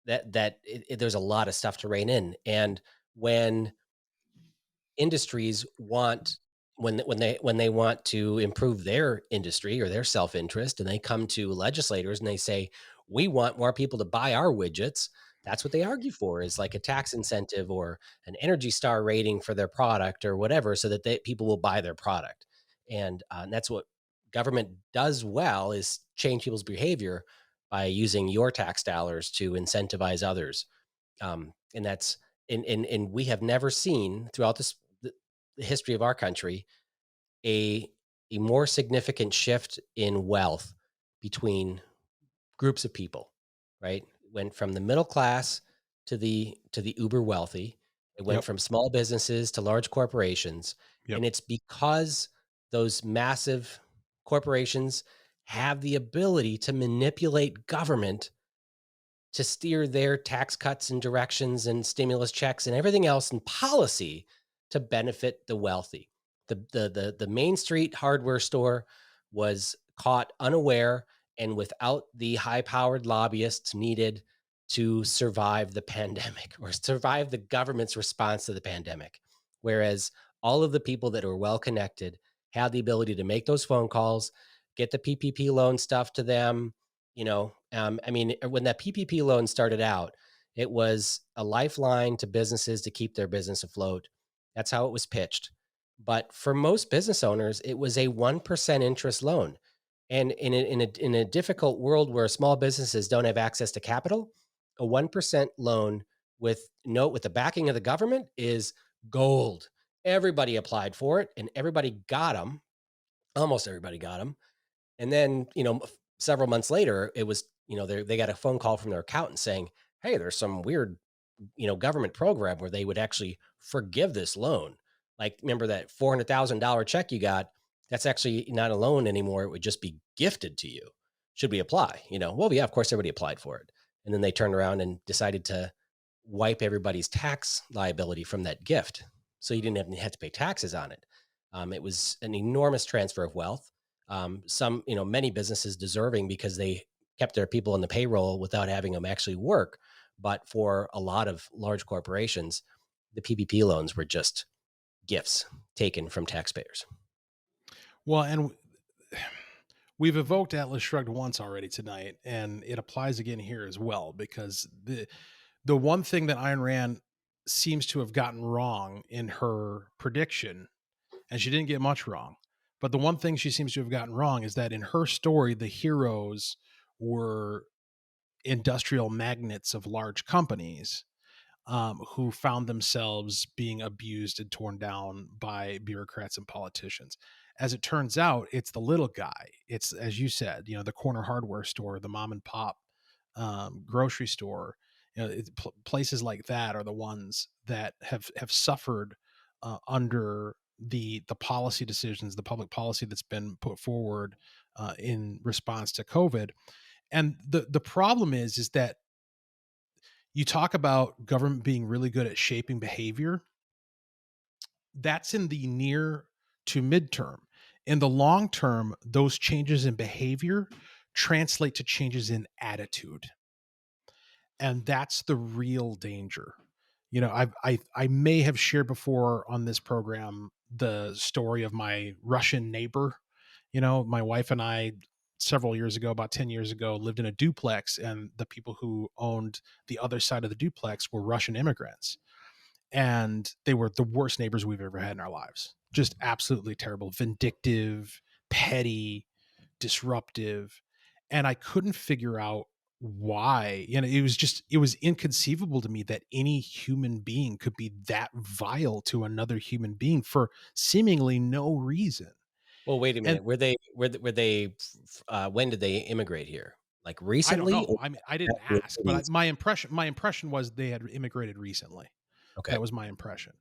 there's a lot of stuff to rein in. And when industries want when they want to improve their industry or their self-interest, and they come to legislators and they say, we want more people to buy our widgets, that's what they argue for, is like a tax incentive or an Energy Star rating for their product or whatever, so that people will buy their product. And that's what government does well, is change people's behavior by using your tax dollars to incentivize others. And that's and we have never seen throughout the history of our country a more significant shift in wealth between groups of people, right? Went from the middle class to the uber wealthy. It went from small businesses to large corporations. And it's because those massive corporations have the ability to manipulate government to steer their tax cuts and directions and stimulus checks and everything else and policy to benefit the wealthy. The Main Street hardware store was caught unaware and without the high-powered lobbyists needed to survive the pandemic or survive the government's response to the pandemic. Whereas all of the people that are well-connected had the ability to make those phone calls, get the PPP loan stuff to them. When that PPP loan started out, it was a lifeline to businesses to keep their business afloat. That's how it was pitched. But for most business owners, it was a 1% interest loan. And in a difficult world where small businesses don't have access to capital, A 1% loan with the backing of the government is gold. Everybody applied for it and everybody got them. Almost everybody got them. And then, several months later, it was, they got a phone call from their accountant saying, hey, there's some weird, government program where they would actually forgive this loan. Like, remember that $400,000 check you got? That's actually not a loan anymore. It would just be gifted to you. Should we apply? Well, yeah, of course, everybody applied for it. And then they turned around and decided to wipe everybody's tax liability from that gift. So you didn't have to pay taxes on it. It was an enormous transfer of wealth. Many businesses deserving because they kept their people on the payroll without having them actually work. But for a lot of large corporations, the PPP loans were just gifts taken from taxpayers. Well, and we've evoked Atlas Shrugged once already tonight, and it applies again here as well, because the one thing that Ayn Rand seems to have gotten wrong in her prediction, and she didn't get much wrong, but the one thing she seems to have gotten wrong is that in her story, the heroes were industrial magnates of large companies who found themselves being abused and torn down by bureaucrats and politicians. As it turns out, it's the little guy. It's, as you said, the corner hardware store, the mom and pop grocery store. Places like that are the ones that have suffered under the policy decisions, the public policy that's been put forward in response to COVID. And the problem is that you talk about government being really good at shaping behavior. That's in the near to midterm. In the long term, those changes in behavior translate to changes in attitude. And that's the real danger. I may have shared before on this program the story of my Russian neighbor. My wife and I, several years ago, about 10 years ago, lived in a duplex, and the people who owned the other side of the duplex were Russian immigrants. And they were the worst neighbors we've ever had in our lives. Just absolutely terrible, vindictive, petty, disruptive. And I couldn't figure out why. It was inconceivable to me that any human being could be that vile to another human being for seemingly no reason. Well, wait a minute. Were they when did they immigrate here? Like recently? I don't know. I mean, I didn't ask, but my impression was they had immigrated recently. Okay. That was my impression.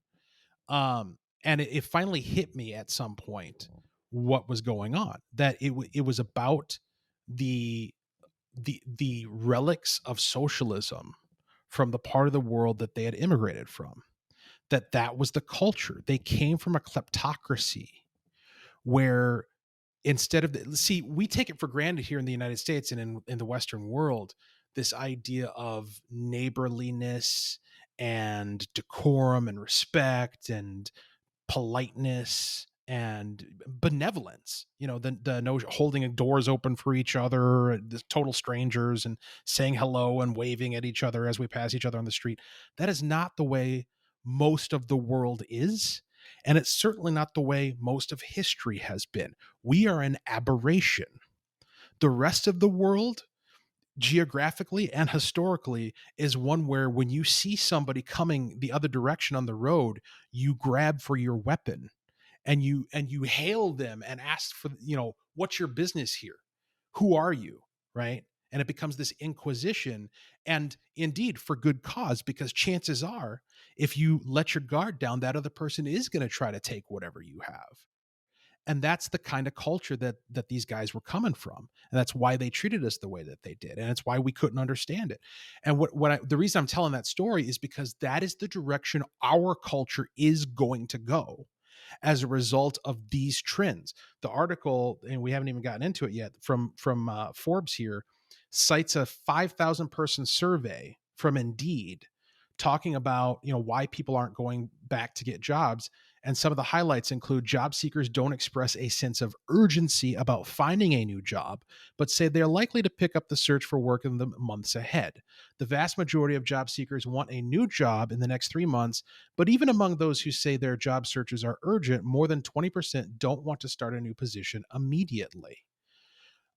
And it finally hit me at some point what was going on, that it was about the relics of socialism from the part of the world that they had immigrated from, that was the culture. They came from a kleptocracy where instead of we take it for granted here in the United States and in the Western world, this idea of neighborliness and decorum and respect and politeness and benevolence, the notion holding doors open for each other, the total strangers, and saying hello and waving at each other as we pass each other on the street. That is not the way most of the world is. And it's certainly not the way most of history has been. We are an aberration. The rest of the world, geographically and historically, is one where when you see somebody coming the other direction on the road, you grab for your weapon and you hail them and ask for, what's your business here? Who are you? Right? And it becomes this inquisition, and indeed for good cause, because chances are if you let your guard down, that other person is going to try to take whatever you have. And that's the kind of culture that these guys were coming from. And that's why they treated us the way that they did. And it's why we couldn't understand it. And the reason I'm telling that story is because that is the direction our culture is going to go as a result of these trends. The article, and we haven't even gotten into it yet, from Forbes here, cites a 5,000 person survey from Indeed talking about, why people aren't going back to get jobs. And some of the highlights include job seekers don't express a sense of urgency about finding a new job, but say they're likely to pick up the search for work in the months ahead. The vast majority of job seekers want a new job in the next 3 months, but even among those who say their job searches are urgent, more than 20% don't want to start a new position immediately.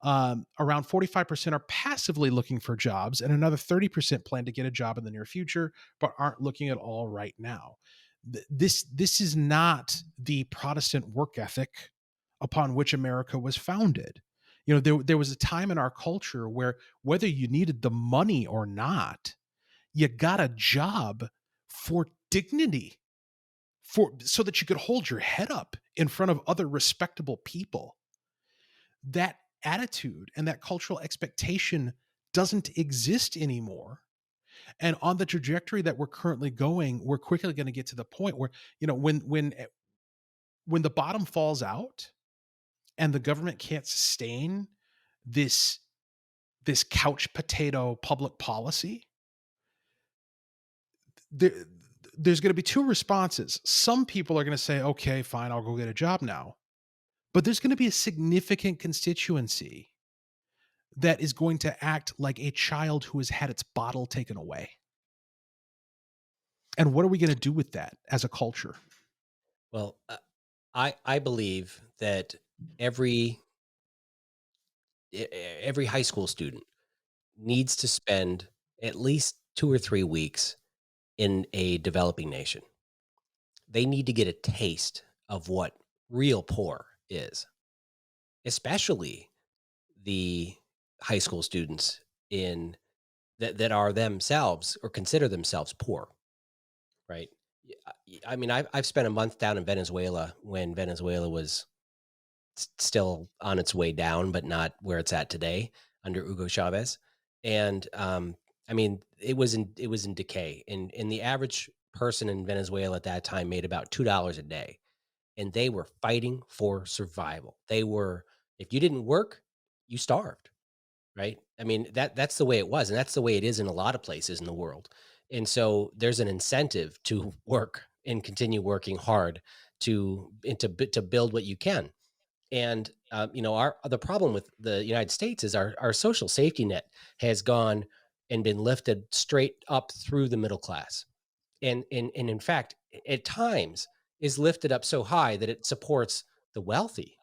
Around 45% are passively looking for jobs, and another 30% plan to get a job in the near future, but aren't looking at all right now. This is not the Protestant work ethic upon which America was founded. There was a time in our culture where whether you needed the money or not, you got a job for dignity, so that you could hold your head up in front of other respectable people. That attitude and that cultural expectation doesn't exist anymore. And on the trajectory that we're currently going, we're quickly going to get to the point where, when the bottom falls out and the government can't sustain this couch potato public policy, there's going to be two responses. Some people are going to say, okay, fine, I'll go get a job now. But there's going to be a significant constituency that is going to act like a child who has had its bottle taken away. And what are we going to do with that as a culture? Well, I believe that every high school student needs to spend at least 2 or 3 weeks in a developing nation. They need to get a taste of what real poor is, especially the high school students in that are themselves or consider themselves poor, right? I mean, I've spent a month down in Venezuela when Venezuela was still on its way down, but not where it's at today under Hugo Chavez. And I mean, it was in decay. And the average person in Venezuela at that time made about $2 a day, and they were fighting for survival. They were, if you didn't work, you starved, right? I mean, that's the way it was, and that's the way it is in a lot of places in the world. And so there's an incentive to work and continue working hard to build what you can. And the problem with the United States is our social safety net has gone and been lifted straight up through the middle class, and in fact, at times is lifted up so high that it supports the wealthy.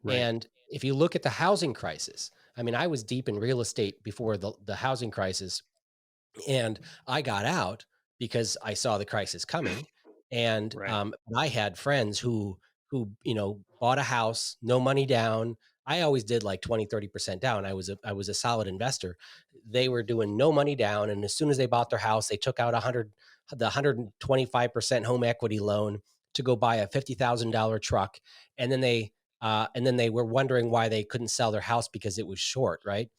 Right. And if you look at the housing crisis, I mean, I was deep in real estate before the housing crisis, and I got out because I saw the crisis coming. And Right. I had friends who bought a house, no money down. I always did like 20-30% down. I was a solid investor. They were doing no money down, and as soon as they bought their house, they took out the 125% home equity loan to go buy a $50,000 truck. And then they were wondering why they couldn't sell their house because it was short, right?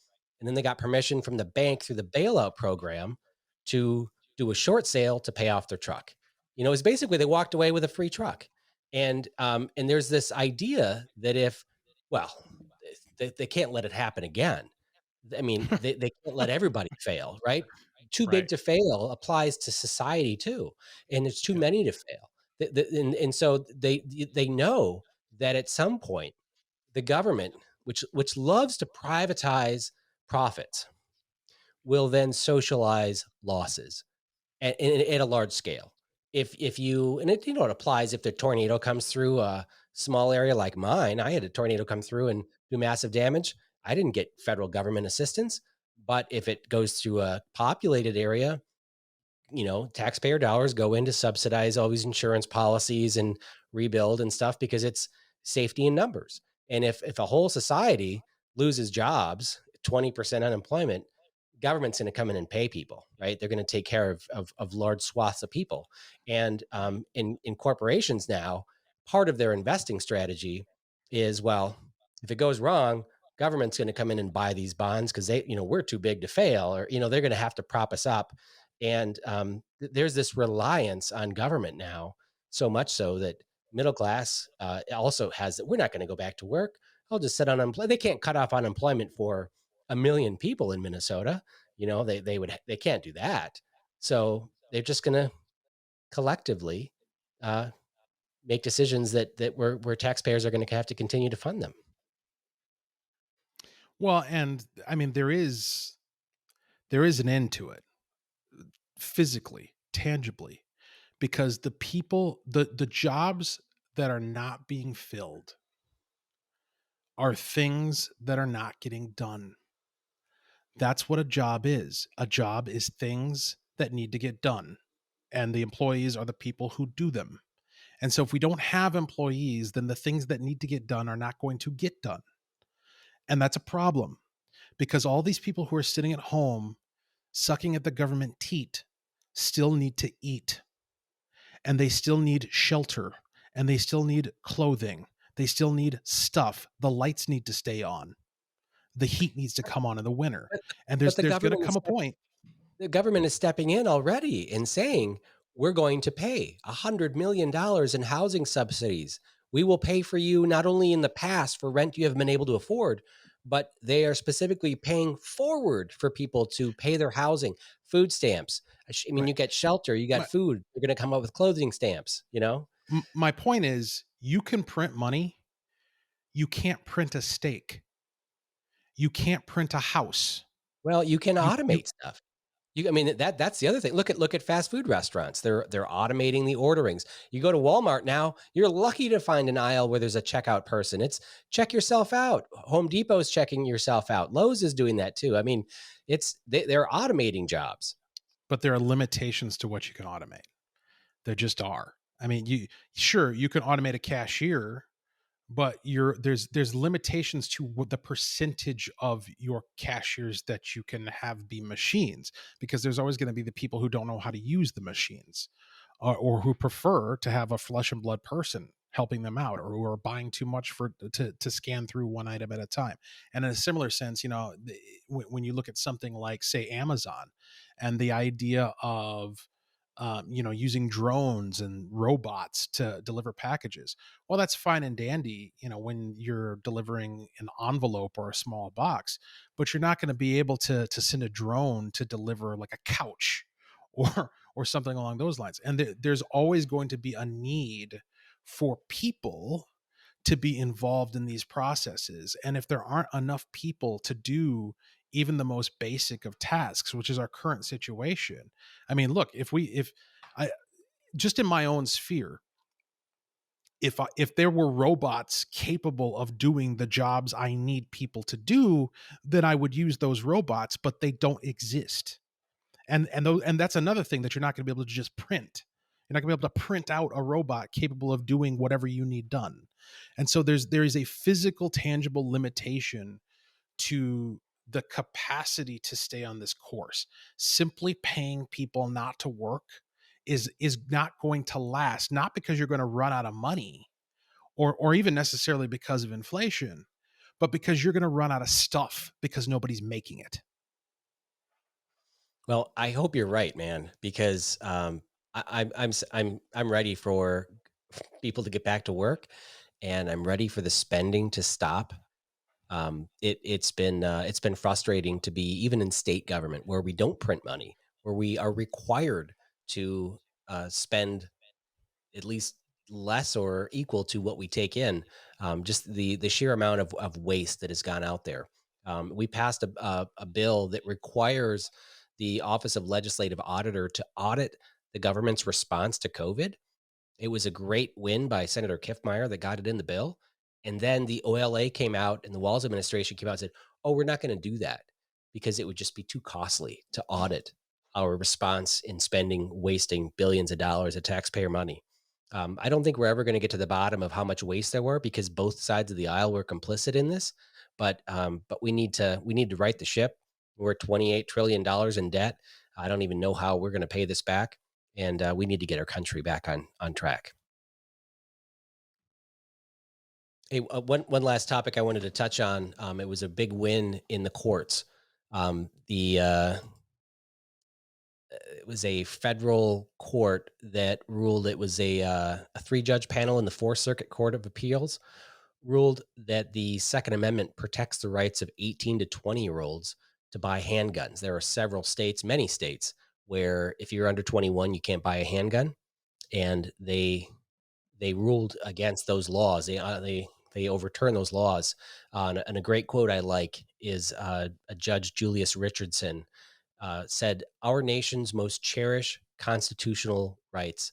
And then they got permission from the bank through the bailout program to do a short sale to pay off their truck. It's basically they walked away with a free truck. And there's this idea that they can't let it happen again. I mean, they can't let everybody fail, right? Too big Right. to fail applies to society too, and there's too Yeah. many to fail. And so they know that at some point the government, which loves to privatize profits, will then socialize losses at a large scale. If you and it it applies if the tornado comes through a small area like mine. I had a tornado come through and do massive damage. I didn't get federal government assistance, but if it goes through a populated area, taxpayer dollars go in to subsidize all these insurance policies and rebuild and stuff because it's safety in numbers. And if a whole society loses jobs, 20% unemployment, government's going to come in and pay people, right? They're going to take care of large swaths of people. And in corporations now, part of their investing strategy is, well, if it goes wrong, government's going to come in and buy these bonds because we're too big to fail, or they're going to have to prop us up. And there's this reliance on government now, so much so that middle class also has that we're not going to go back to work. I'll just sit on unemployment. They can't cut off unemployment for 1 million people in Minnesota. They can't do that. So they're just going to collectively uh, make decisions that where taxpayers are going to have to continue to fund them. Well, and I mean, there is an end to it, physically, tangibly, because the people, the jobs that are not being filled are things that are not getting done. That's what a job is. A job is things that need to get done, and the employees are the people who do them. And so if we don't have employees, then the things that need to get done are not going to get done. And that's a problem, because all these people who are sitting at home sucking at the government teat still need to eat, and they still need shelter, and they still need clothing. They still need stuff. The lights need to stay on. The heat needs to come on in the winter. But, And but there's going to come a point. the government is stepping in already and saying, we're going to pay $100 million in housing subsidies. We will pay for you not only in the past for rent you haven't been able to afford, but they are specifically paying forward for people to pay their housing, food stamps. I mean, Right. you get shelter, you got food. You're going to come up with clothing stamps, you know? My point is, you can print money. You can't print a steak. You can't print a house. Well, you can You automate stuff. I mean, that's the other thing. Look at fast food restaurants. They're automating the orderings. You go to Walmart now, you're lucky to find an aisle where there's a checkout person. It's check yourself out. Home Depot's checking yourself out. Lowe's is doing that too. I mean, they're automating jobs. But there are limitations to what you can automate. There just are. I mean, you can automate a cashier, but there's limitations to what the percentage of your cashiers that you can have be machines, because there's always going to be the people who don't know how to use the machines, or who prefer to have a flesh and blood person helping them out, or who are buying too much to scan through one item at a time. And in a similar sense, when you look at something like, say, Amazon, and the idea of using drones and robots to deliver packages. Well, that's fine and dandy, when you're delivering an envelope or a small box, but you're not going to be able to send a drone to deliver like a couch or something along those lines. And there's always going to be a need for people to be involved in these processes. And if there aren't enough people to do even the most basic of tasks, which is our current situation. I mean, look, if I just in my own sphere, if there were robots capable of doing the jobs I need people to do, then I would use those robots, but they don't exist. And that's another thing that you're not going to be able to just print. You're not going to be able to print out a robot capable of doing whatever you need done. And so there is a physical, tangible limitation to the capacity to stay on this course. Simply paying people not to work is not going to last, not because you're going to run out of money, or even necessarily because of inflation, but because you're going to run out of stuff because nobody's making it. Well, I hope you're right, man, because I'm ready for people to get back to work, and I'm ready for the spending to stop. It's been frustrating to be even in state government where we don't print money, where we are required to spend at least less or equal to what we take in. Just the sheer amount of waste that has gone out there. We passed a bill that requires the Office of Legislative Auditor to audit the government's response to COVID. It was a great win by Senator Kiffmeyer that got it in the bill. And then the OLA came out and the Walz administration came out and said, oh, we're not going to do that because it would just be too costly to audit our response in spending, wasting billions of dollars of taxpayer money. I don't think we're ever going to get to the bottom of how much waste there were because both sides of the aisle were complicit in this. But we need to right the ship. We're $28 trillion in debt. I don't even know how we're going to pay this back. And we need to get our country back on track. Hey, one last topic I wanted to touch on. It was a big win in the courts. It was a federal court that ruled. It was a 3-judge panel in the Fourth Circuit Court of Appeals ruled that the Second Amendment protects the rights of 18 to 20-year-olds to buy handguns. There are several states, many states, where if you're under 21, you can't buy a handgun, and they ruled against those laws. They overturned those laws. And a great quote I like is a Judge Julius Richardson said, "Our nation's most cherished constitutional rights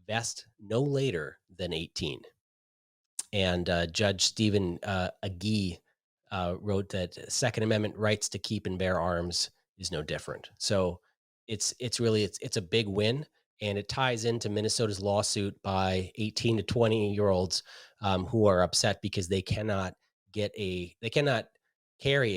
vest no later than 18." And Judge Stephen Agee wrote that Second Amendment rights to keep and bear arms is no different. So it's a big win, and it ties into Minnesota's lawsuit by 18 to 20-year-olds who are upset because they cannot carry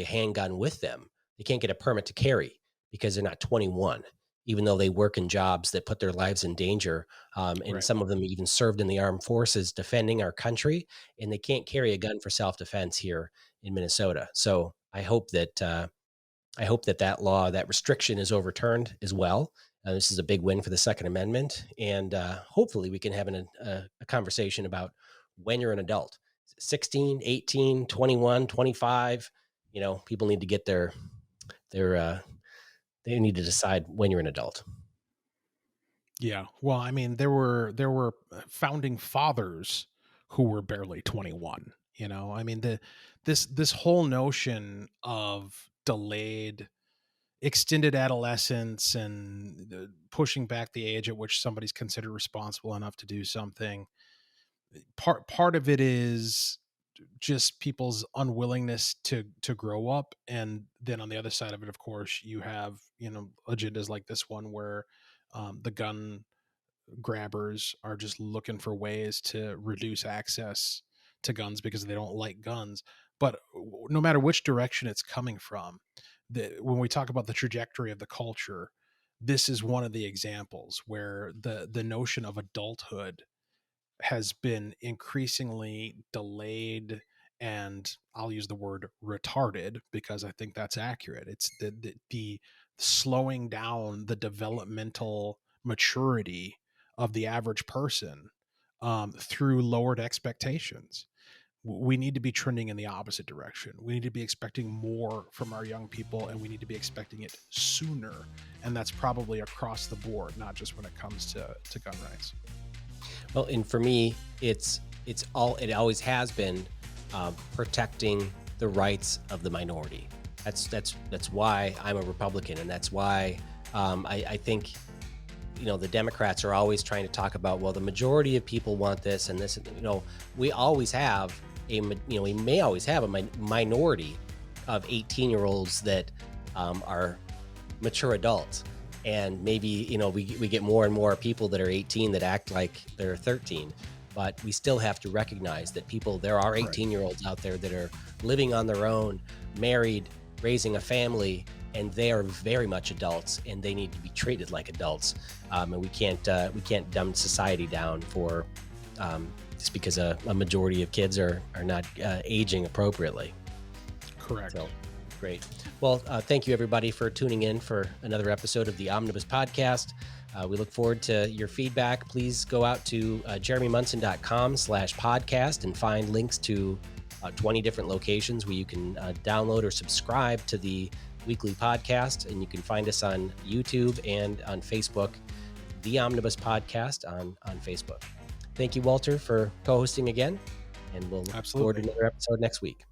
a handgun with them. They can't get a permit to carry because they're not 21, even though they work in jobs that put their lives in danger. And Right. some of them even served in the armed forces defending our country, and they can't carry a gun for self-defense here in Minnesota. So I hope that that law, that restriction, is overturned as well. This is a big win for the Second Amendment, and hopefully we can have a conversation about when you're an adult. 16, 18, 21, 25, people need to get they need to decide when you're an adult. Yeah. Well, I mean, there were founding fathers who were barely 21. I mean, this whole notion of delayed, extended adolescence and pushing back the age at which somebody's considered responsible enough to do something. Part of it is just people's unwillingness to grow up, and then on the other side of it, of course, you have agendas like this one where the gun grabbers are just looking for ways to reduce access to guns because they don't like guns. But no matter which direction it's coming from, when we talk about the trajectory of the culture, this is one of the examples where the notion of adulthood has been increasingly delayed, and I'll use the word retarded because I think that's accurate. It's the slowing down the developmental maturity of the average person through lowered expectations. We need to be trending in the opposite direction. We need to be expecting more from our young people, and we need to be expecting it sooner. And that's probably across the board, not just when it comes to gun rights. Well, and for me, it always has been protecting the rights of the minority. That's why I'm a Republican, and that's why I think the Democrats are always trying to talk about, well, the majority of people want this and this. We always have we may always have a minority of 18-year-olds that are mature adults. And maybe, we get more and more people that are 18 that act like they're 13, but we still have to recognize that there are 18-year-olds out there that are living on their own, married, raising a family, and they are very much adults, and they need to be treated like adults. And we can't dumb society down for just because a majority of kids are not aging appropriately. Correct. So, great. Well, thank you, everybody, for tuning in for another episode of the Omnibus Podcast. We look forward to your feedback. Please go out to jeremymunson.com/podcast and find links to 20 different locations where you can download or subscribe to the weekly podcast. And you can find us on YouTube and on Facebook, the Omnibus Podcast on Facebook. Thank you, Walter, for co-hosting again. And we'll look forward to another episode next week.